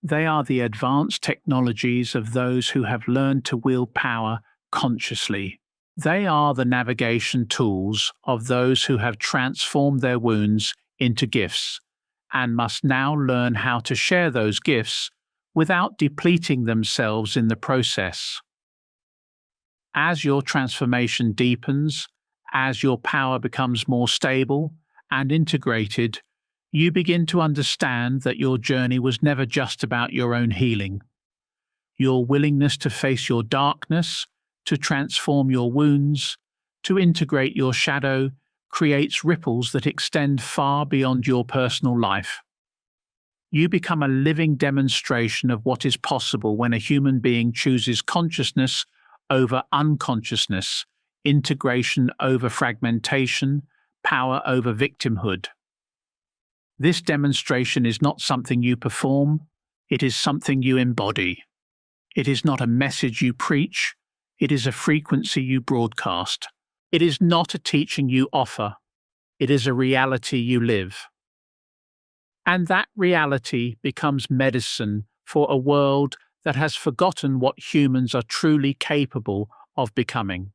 They are the advanced technologies of those who have learned to wield power consciously. They are the navigation tools of those who have transformed their wounds into gifts and must now learn how to share those gifts without depleting themselves in the process. As your transformation deepens, as your power becomes more stable and integrated, you begin to understand that your journey was never just about your own healing. Your willingness to face your darkness, to transform your wounds, to integrate your shadow, creates ripples that extend far beyond your personal life. You become a living demonstration of what is possible when a human being chooses consciousness over unconsciousness, integration over fragmentation, power over victimhood. This demonstration is not something you perform, it is something you embody. It is not a message you preach, it is a frequency you broadcast. It is not a teaching you offer, it is a reality you live. And that reality becomes medicine for a world that has forgotten what humans are truly capable of becoming.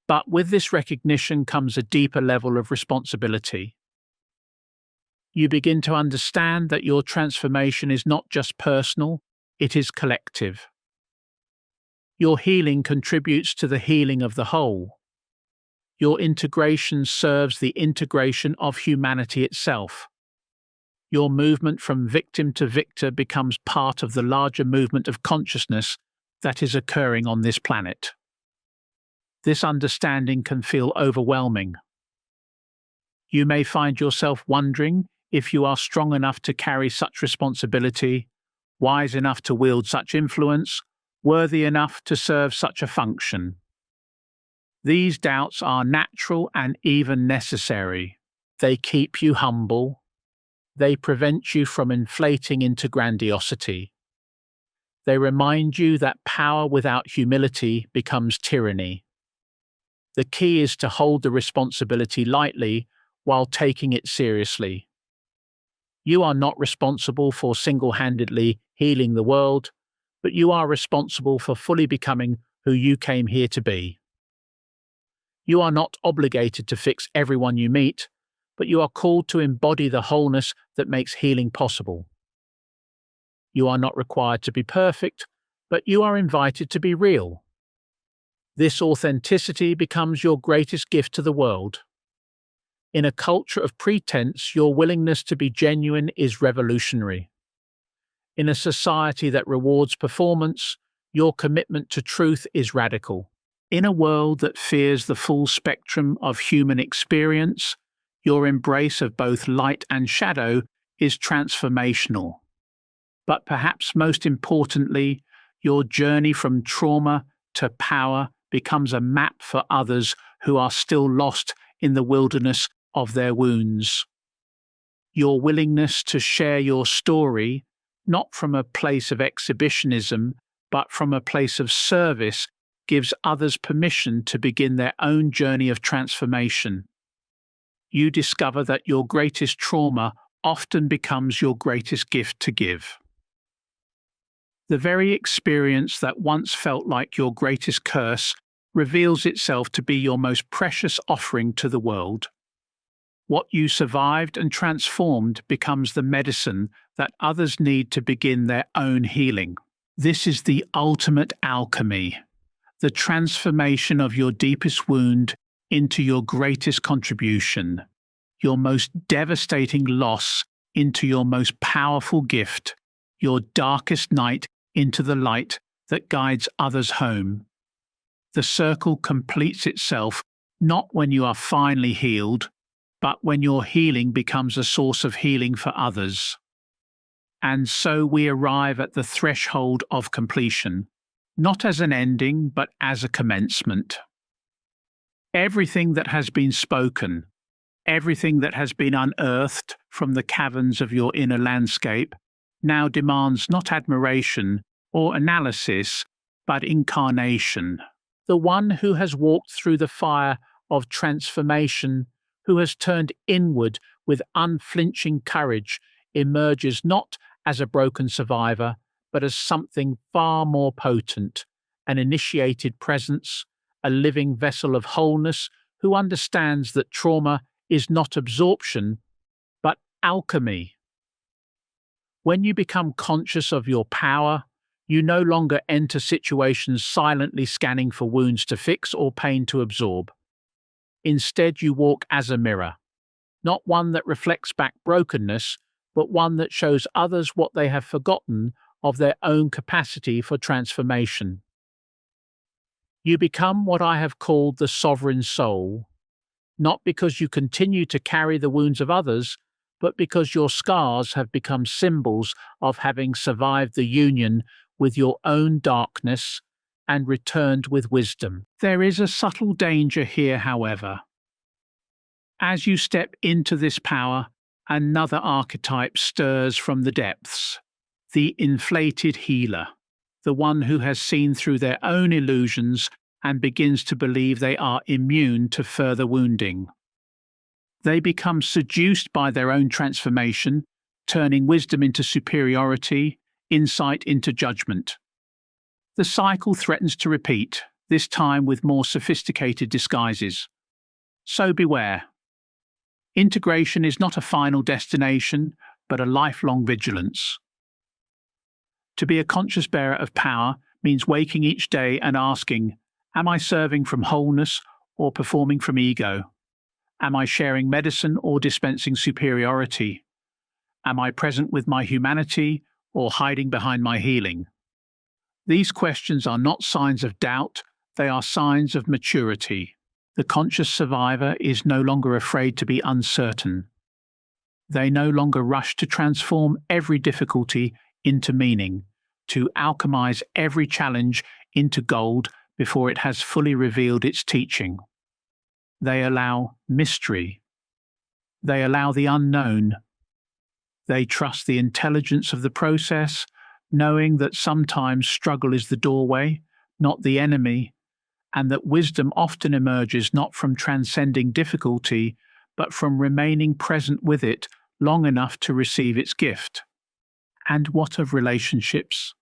But with this recognition comes a deeper level of responsibility. You begin to understand that your transformation is not just personal, it is collective. Your healing contributes to the healing of the whole. Your integration serves the integration of humanity itself. Your movement from victim to victor becomes part of the larger movement of consciousness that is occurring on this planet. This understanding can feel overwhelming. You may find yourself wondering if you are strong enough to carry such responsibility, wise enough to wield such influence, worthy enough to serve such a function. These doubts are natural and even necessary. They keep you humble. They prevent you from inflating into grandiosity. They remind you that power without humility becomes tyranny. The key is to hold the responsibility lightly while taking it seriously. You are not responsible for single-handedly healing the world, but you are responsible for fully becoming who you came here to be. You are not obligated to fix everyone you meet, but you are called to embody the wholeness that makes healing possible. You are not required to be perfect, but you are invited to be real. This authenticity becomes your greatest gift to the world. In a culture of pretense, your willingness to be genuine is revolutionary. In a society that rewards performance, your commitment to truth is radical. In a world that fears the full spectrum of human experience, your embrace of both light and shadow is transformational. But perhaps most importantly, your journey from trauma to power becomes a map for others who are still lost in the wilderness of their wounds. Your willingness to share your story, not from a place of exhibitionism, but from a place of service, gives others permission to begin their own journey of transformation. You discover that your greatest trauma often becomes your greatest gift to give. The very experience that once felt like your greatest curse reveals itself to be your most precious offering to the world. What you survived and transformed becomes the medicine that others need to begin their own healing. This is the ultimate alchemy, the transformation of your deepest wound into your greatest contribution, your most devastating loss into your most powerful gift, your darkest night into the light that guides others home. The circle completes itself not when you are finally healed, but when your healing becomes a source of healing for others. And so we arrive at the threshold of completion, not as an ending, but as a commencement. Everything that has been spoken, everything that has been unearthed from the caverns of your inner landscape, now demands not admiration or analysis, but incarnation. The one who has walked through the fire of transformation, who has turned inward with unflinching courage, emerges not as a broken survivor, but as something far more potent, an initiated presence, a living vessel of wholeness who understands that trauma is not absorption, but alchemy. When you become conscious of your power, you no longer enter situations silently scanning for wounds to fix or pain to absorb. Instead, you walk as a mirror, not one that reflects back brokenness, but one that shows others what they have forgotten of their own capacity for transformation. You become what I have called the sovereign soul, not because you continue to carry the wounds of others, but because your scars have become symbols of having survived the union with your own darkness and returned with wisdom. There is a subtle danger here, however. As you step into this power, Another archetype stirs from the depths: the inflated healer, the one who has seen through their own illusions and begins to believe they are immune to further wounding. They become seduced by their own transformation, turning wisdom into superiority, insight into judgment. The cycle threatens to repeat, this time with more sophisticated disguises. So beware. Integration is not a final destination, but a lifelong vigilance. To be a conscious bearer of power means waking each day and asking, am I serving from wholeness or performing from ego? Am I sharing medicine or dispensing superiority? Am I present with my humanity or hiding behind my healing? These questions are not signs of doubt, they are signs of maturity. The conscious survivor is no longer afraid to be uncertain. They no longer rush to transform every difficulty into meaning, to alchemize every challenge into gold before it has fully revealed its teaching. They allow mystery. They allow the unknown. They trust the intelligence of the process, knowing that sometimes struggle is the doorway, not the enemy, and that wisdom often emerges not from transcending difficulty, but from remaining present with it long enough to receive its gift. And what of relationships?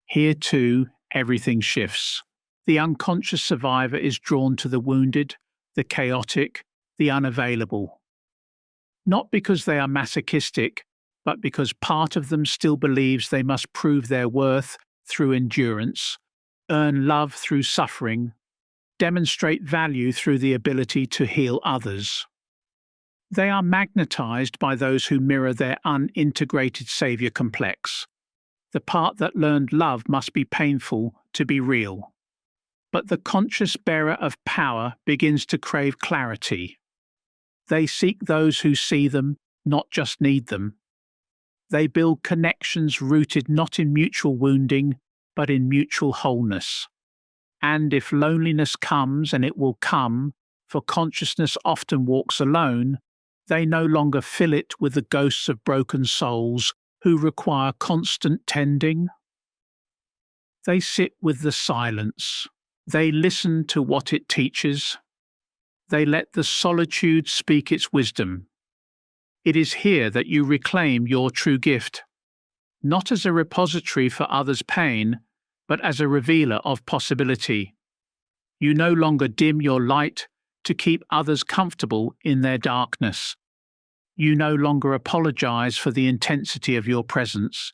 Here too, everything shifts. The unconscious survivor is drawn to the wounded, the chaotic, the unavailable. Not because they are masochistic, but because part of them still believes they must prove their worth through endurance, earn love through suffering, demonstrate value through the ability to heal others. They are magnetized by those who mirror their unintegrated savior complex. The part that learned love must be painful to be real. But the conscious bearer of power begins to crave clarity. They seek those who see them, not just need them. They build connections rooted not in mutual wounding, but in mutual wholeness. And if loneliness comes, and it will come, for consciousness often walks alone, they no longer fill it with the ghosts of broken souls who require constant tending. They sit with the silence. They listen to what it teaches. They let the solitude speak its wisdom. It is here that you reclaim your true gift, not as a repository for others' pain, but as a revealer of possibility. You no longer dim your light to keep others comfortable in their darkness. You no longer apologize for the intensity of your presence.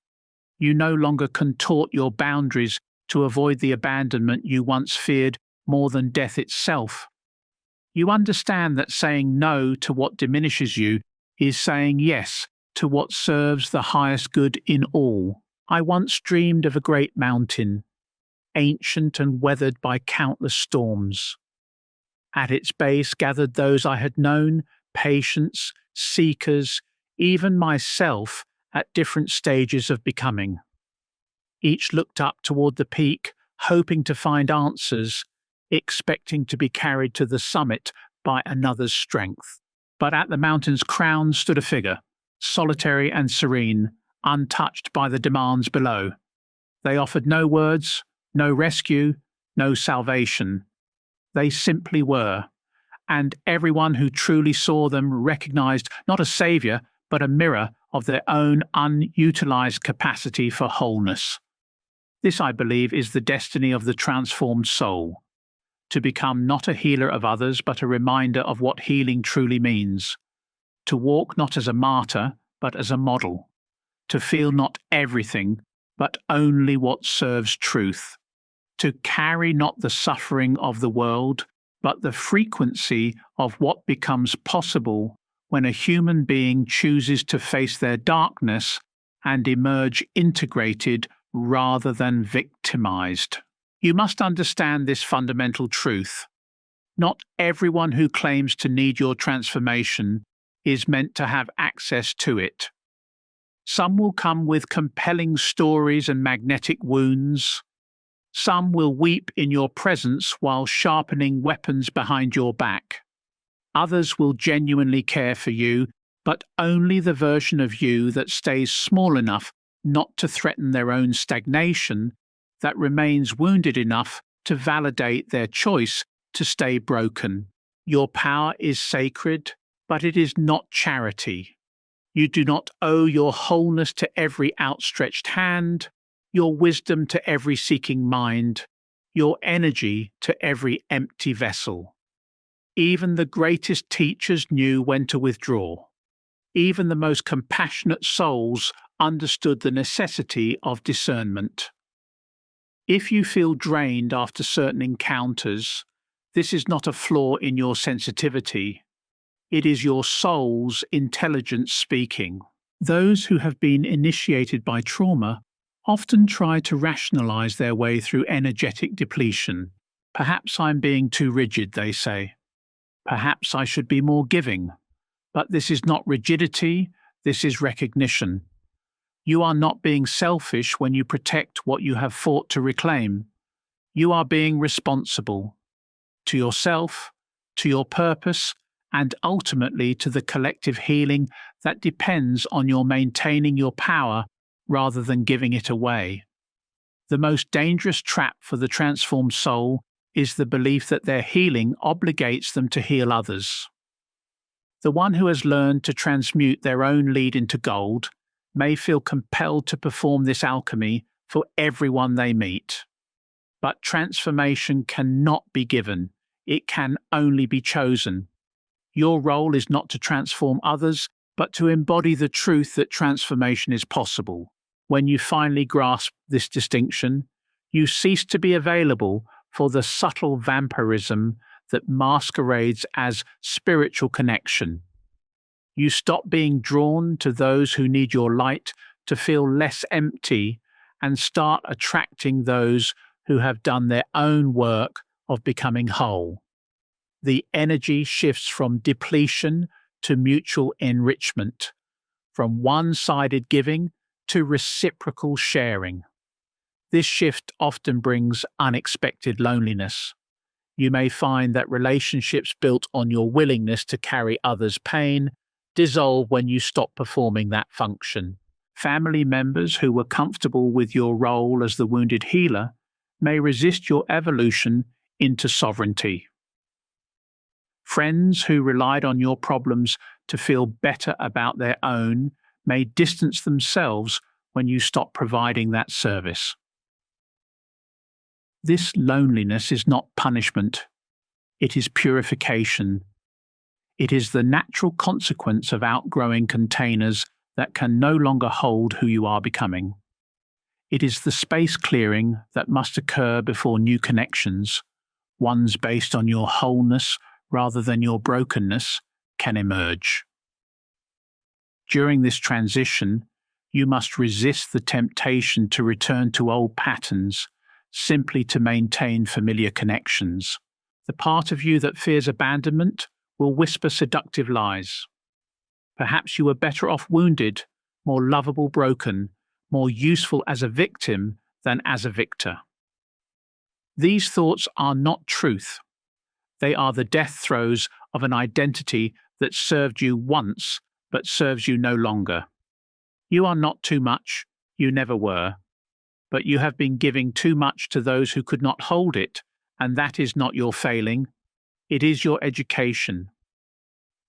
You no longer contort your boundaries to avoid the abandonment you once feared more than death itself. You understand that saying no to what diminishes you is saying yes to what serves the highest good in all. I once dreamed of a great mountain, ancient and weathered by countless storms. At its base gathered those I had known, patients, seekers, even myself at different stages of becoming. Each looked up toward the peak, hoping to find answers, expecting to be carried to the summit by another's strength. But at the mountain's crown stood a figure, solitary and serene, untouched by the demands below. They offered no words, no rescue, no salvation. They simply were, and everyone who truly saw them recognized not a savior, but a mirror of their own unutilized capacity for wholeness. This, I believe, is the destiny of the transformed soul, to become not a healer of others, but a reminder of what healing truly means, to walk not as a martyr, but as a model, to feel not everything, but only what serves truth, to carry not the suffering of the world, but the frequency of what becomes possible when a human being chooses to face their darkness and emerge integrated rather than victimized. You must understand this fundamental truth. Not everyone who claims to need your transformation is meant to have access to it. Some will come with compelling stories and magnetic wounds. Some will weep in your presence while sharpening weapons behind your back. Others will genuinely care for you, but only the version of you that stays small enough not to threaten their own stagnation, that remains wounded enough to validate their choice to stay broken. Your power is sacred, but it is not charity. You do not owe your wholeness to every outstretched hand, your wisdom to every seeking mind, your energy to every empty vessel. Even the greatest teachers knew when to withdraw. Even the most compassionate souls understood the necessity of discernment. If you feel drained after certain encounters, this is not a flaw in your sensitivity. It is your soul's intelligence speaking. Those who have been initiated by trauma often try to rationalize their way through energetic depletion. Perhaps I'm being too rigid, they say. Perhaps I should be more giving. But this is not rigidity, this is recognition. You are not being selfish when you protect what you have fought to reclaim. You are being responsible to yourself, to your purpose, and ultimately to the collective healing that depends on your maintaining your power rather than giving it away. The most dangerous trap for the transformed soul is the belief that their healing obligates them to heal others. The one who has learned to transmute their own lead into gold may feel compelled to perform this alchemy for everyone they meet. But transformation cannot be given, it can only be chosen. Your role is not to transform others, but to embody the truth that transformation is possible. When you finally grasp this distinction, you cease to be available for the subtle vampirism that masquerades as spiritual connection. You stop being drawn to those who need your light to feel less empty and start attracting those who have done their own work of becoming whole. The energy shifts from depletion to mutual enrichment, from one-sided giving to reciprocal sharing. This shift often brings unexpected loneliness. You may find that relationships built on your willingness to carry others' pain dissolve when you stop performing that function. Family members who were comfortable with your role as the wounded healer may resist your evolution into sovereignty. Friends who relied on your problems to feel better about their own may distance themselves when you stop providing that service. This loneliness is not punishment. It is purification. It is the natural consequence of outgrowing containers that can no longer hold who you are becoming. It is the space clearing that must occur before new connections, ones based on your wholeness rather than your brokenness, can emerge. During this transition, you must resist the temptation to return to old patterns simply to maintain familiar connections. The part of you that fears abandonment will whisper seductive lies. Perhaps you were better off wounded, more lovable broken, more useful as a victim than as a victor. These thoughts are not truth. They are the death throes of an identity that served you once but serves you no longer. You are not too much, you never were, but you have been giving too much to those who could not hold it, and that is not your failing, it is your education.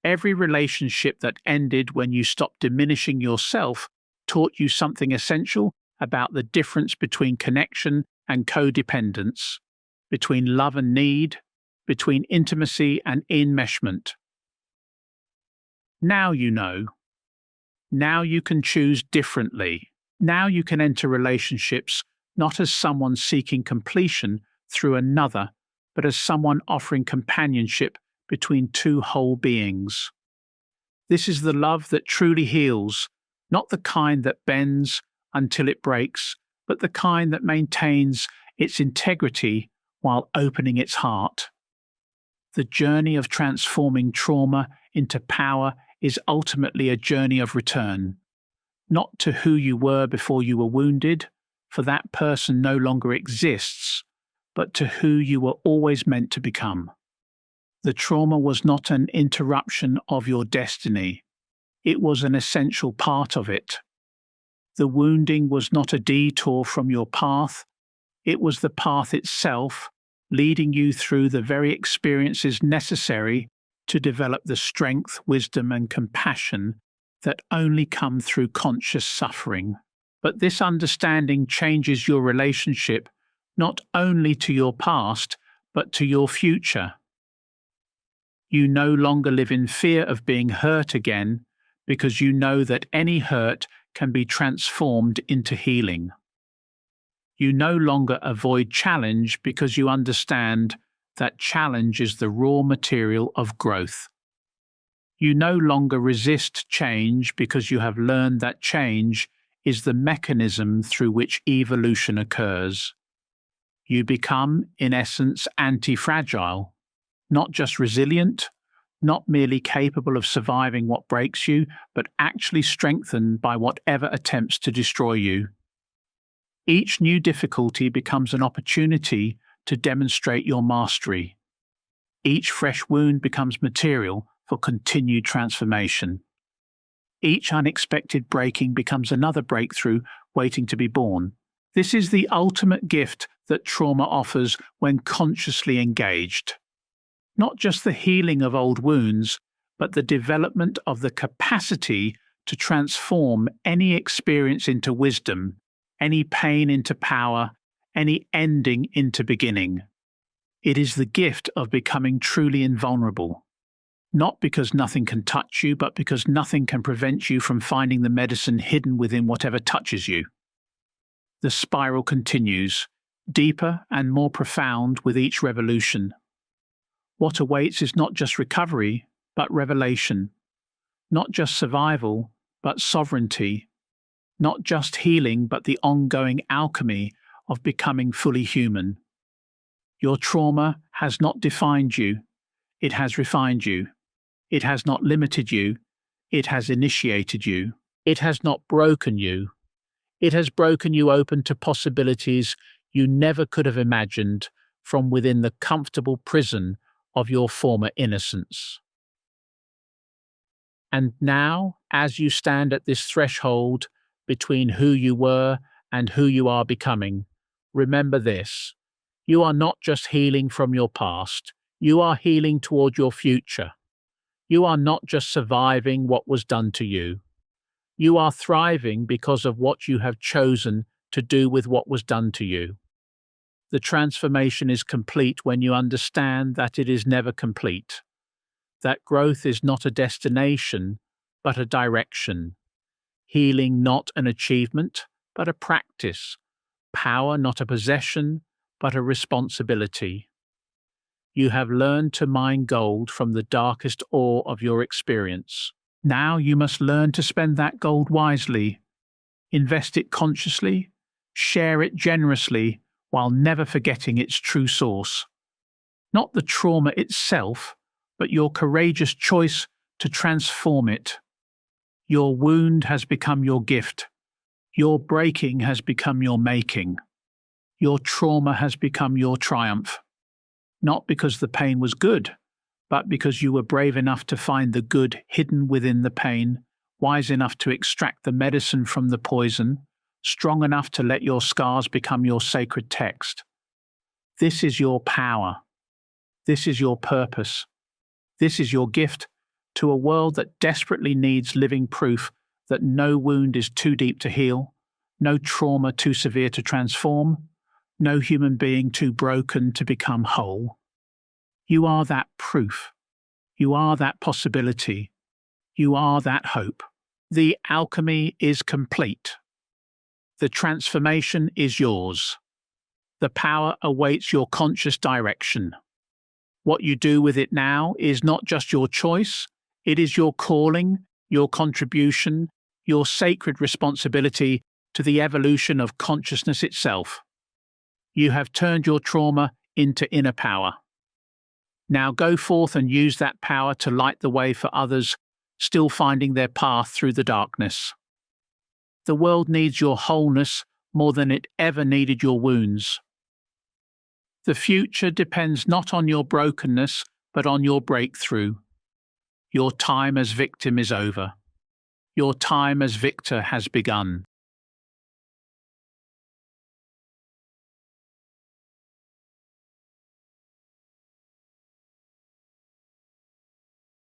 Every relationship that ended when you stopped diminishing yourself taught you something essential about the difference between connection and codependence, between love and need, between intimacy and enmeshment. Now you know. Now you can choose differently. Now you can enter relationships not as someone seeking completion through another, but as someone offering companionship between two whole beings. This is the love that truly heals, not the kind that bends until it breaks, but the kind that maintains its integrity while opening its heart. The journey of transforming trauma into power is ultimately a journey of return, not to who you were before you were wounded, for that person no longer exists, but to who you were always meant to become. The trauma was not an interruption of your destiny. It was an essential part of it. The wounding was not a detour from your path, it was the path itself, leading you through the very experiences necessary to develop the strength, wisdom, and compassion that only come through conscious suffering. But this understanding changes your relationship not only to your past, but to your future. You no longer live in fear of being hurt again because you know that any hurt can be transformed into healing. You no longer avoid challenge because you understand that challenge is the raw material of growth. You no longer resist change because you have learned that change is the mechanism through which evolution occurs. You become, in essence, anti-fragile, not just resilient, not merely capable of surviving what breaks you, but actually strengthened by whatever attempts to destroy you. Each new difficulty becomes an opportunity to demonstrate your mastery. Each fresh wound becomes material for continued transformation. Each unexpected breaking becomes another breakthrough waiting to be born. This is the ultimate gift that trauma offers when consciously engaged. Not just the healing of old wounds, but the development of the capacity to transform any experience into wisdom, any pain into power, any ending into beginning. It is the gift of becoming truly invulnerable. Not because nothing can touch you, but because nothing can prevent you from finding the medicine hidden within whatever touches you. The spiral continues, deeper and more profound with each revolution. What awaits is not just recovery, but revelation. Not just survival, but sovereignty. Not just healing, but the ongoing alchemy of becoming fully human. Your trauma has not defined you, it has refined you. It has not limited you, it has initiated you. It has not broken you, it has broken you open to possibilities you never could have imagined from within the comfortable prison of your former innocence. And now, as you stand at this threshold between who you were and who you are becoming, remember this: you are not just healing from your past, you are healing toward your future. You are not just surviving what was done to you. You are thriving because of what you have chosen to do with what was done to you. The transformation is complete when you understand that it is never complete. That growth is not a destination, but a direction. Healing not an achievement, but a practice. Power not a possession, but a responsibility. You have learned to mine gold from the darkest ore of your experience. Now you must learn to spend that gold wisely. Invest it consciously, share it generously, while never forgetting its true source. Not the trauma itself, but your courageous choice to transform it. Your wound has become your gift. Your breaking has become your making. Your trauma has become your triumph. Not because the pain was good, but because you were brave enough to find the good hidden within the pain, wise enough to extract the medicine from the poison, strong enough to let your scars become your sacred text. This is your power. This is your purpose. This is your gift to a world that desperately needs living proof that no wound is too deep to heal, no trauma too severe to transform, no human being too broken to become whole. You are that proof. You are that possibility. You are that hope. The alchemy is complete. The transformation is yours. The power awaits your conscious direction. What you do with it now is not just your choice, it is your calling, your contribution, your sacred responsibility to the evolution of consciousness itself. You have turned your trauma into inner power. Now go forth and use that power to light the way for others still finding their path through the darkness. The world needs your wholeness more than it ever needed your wounds. The future depends not on your brokenness, but on your breakthrough. Your time as victim is over. Your time as victor has begun.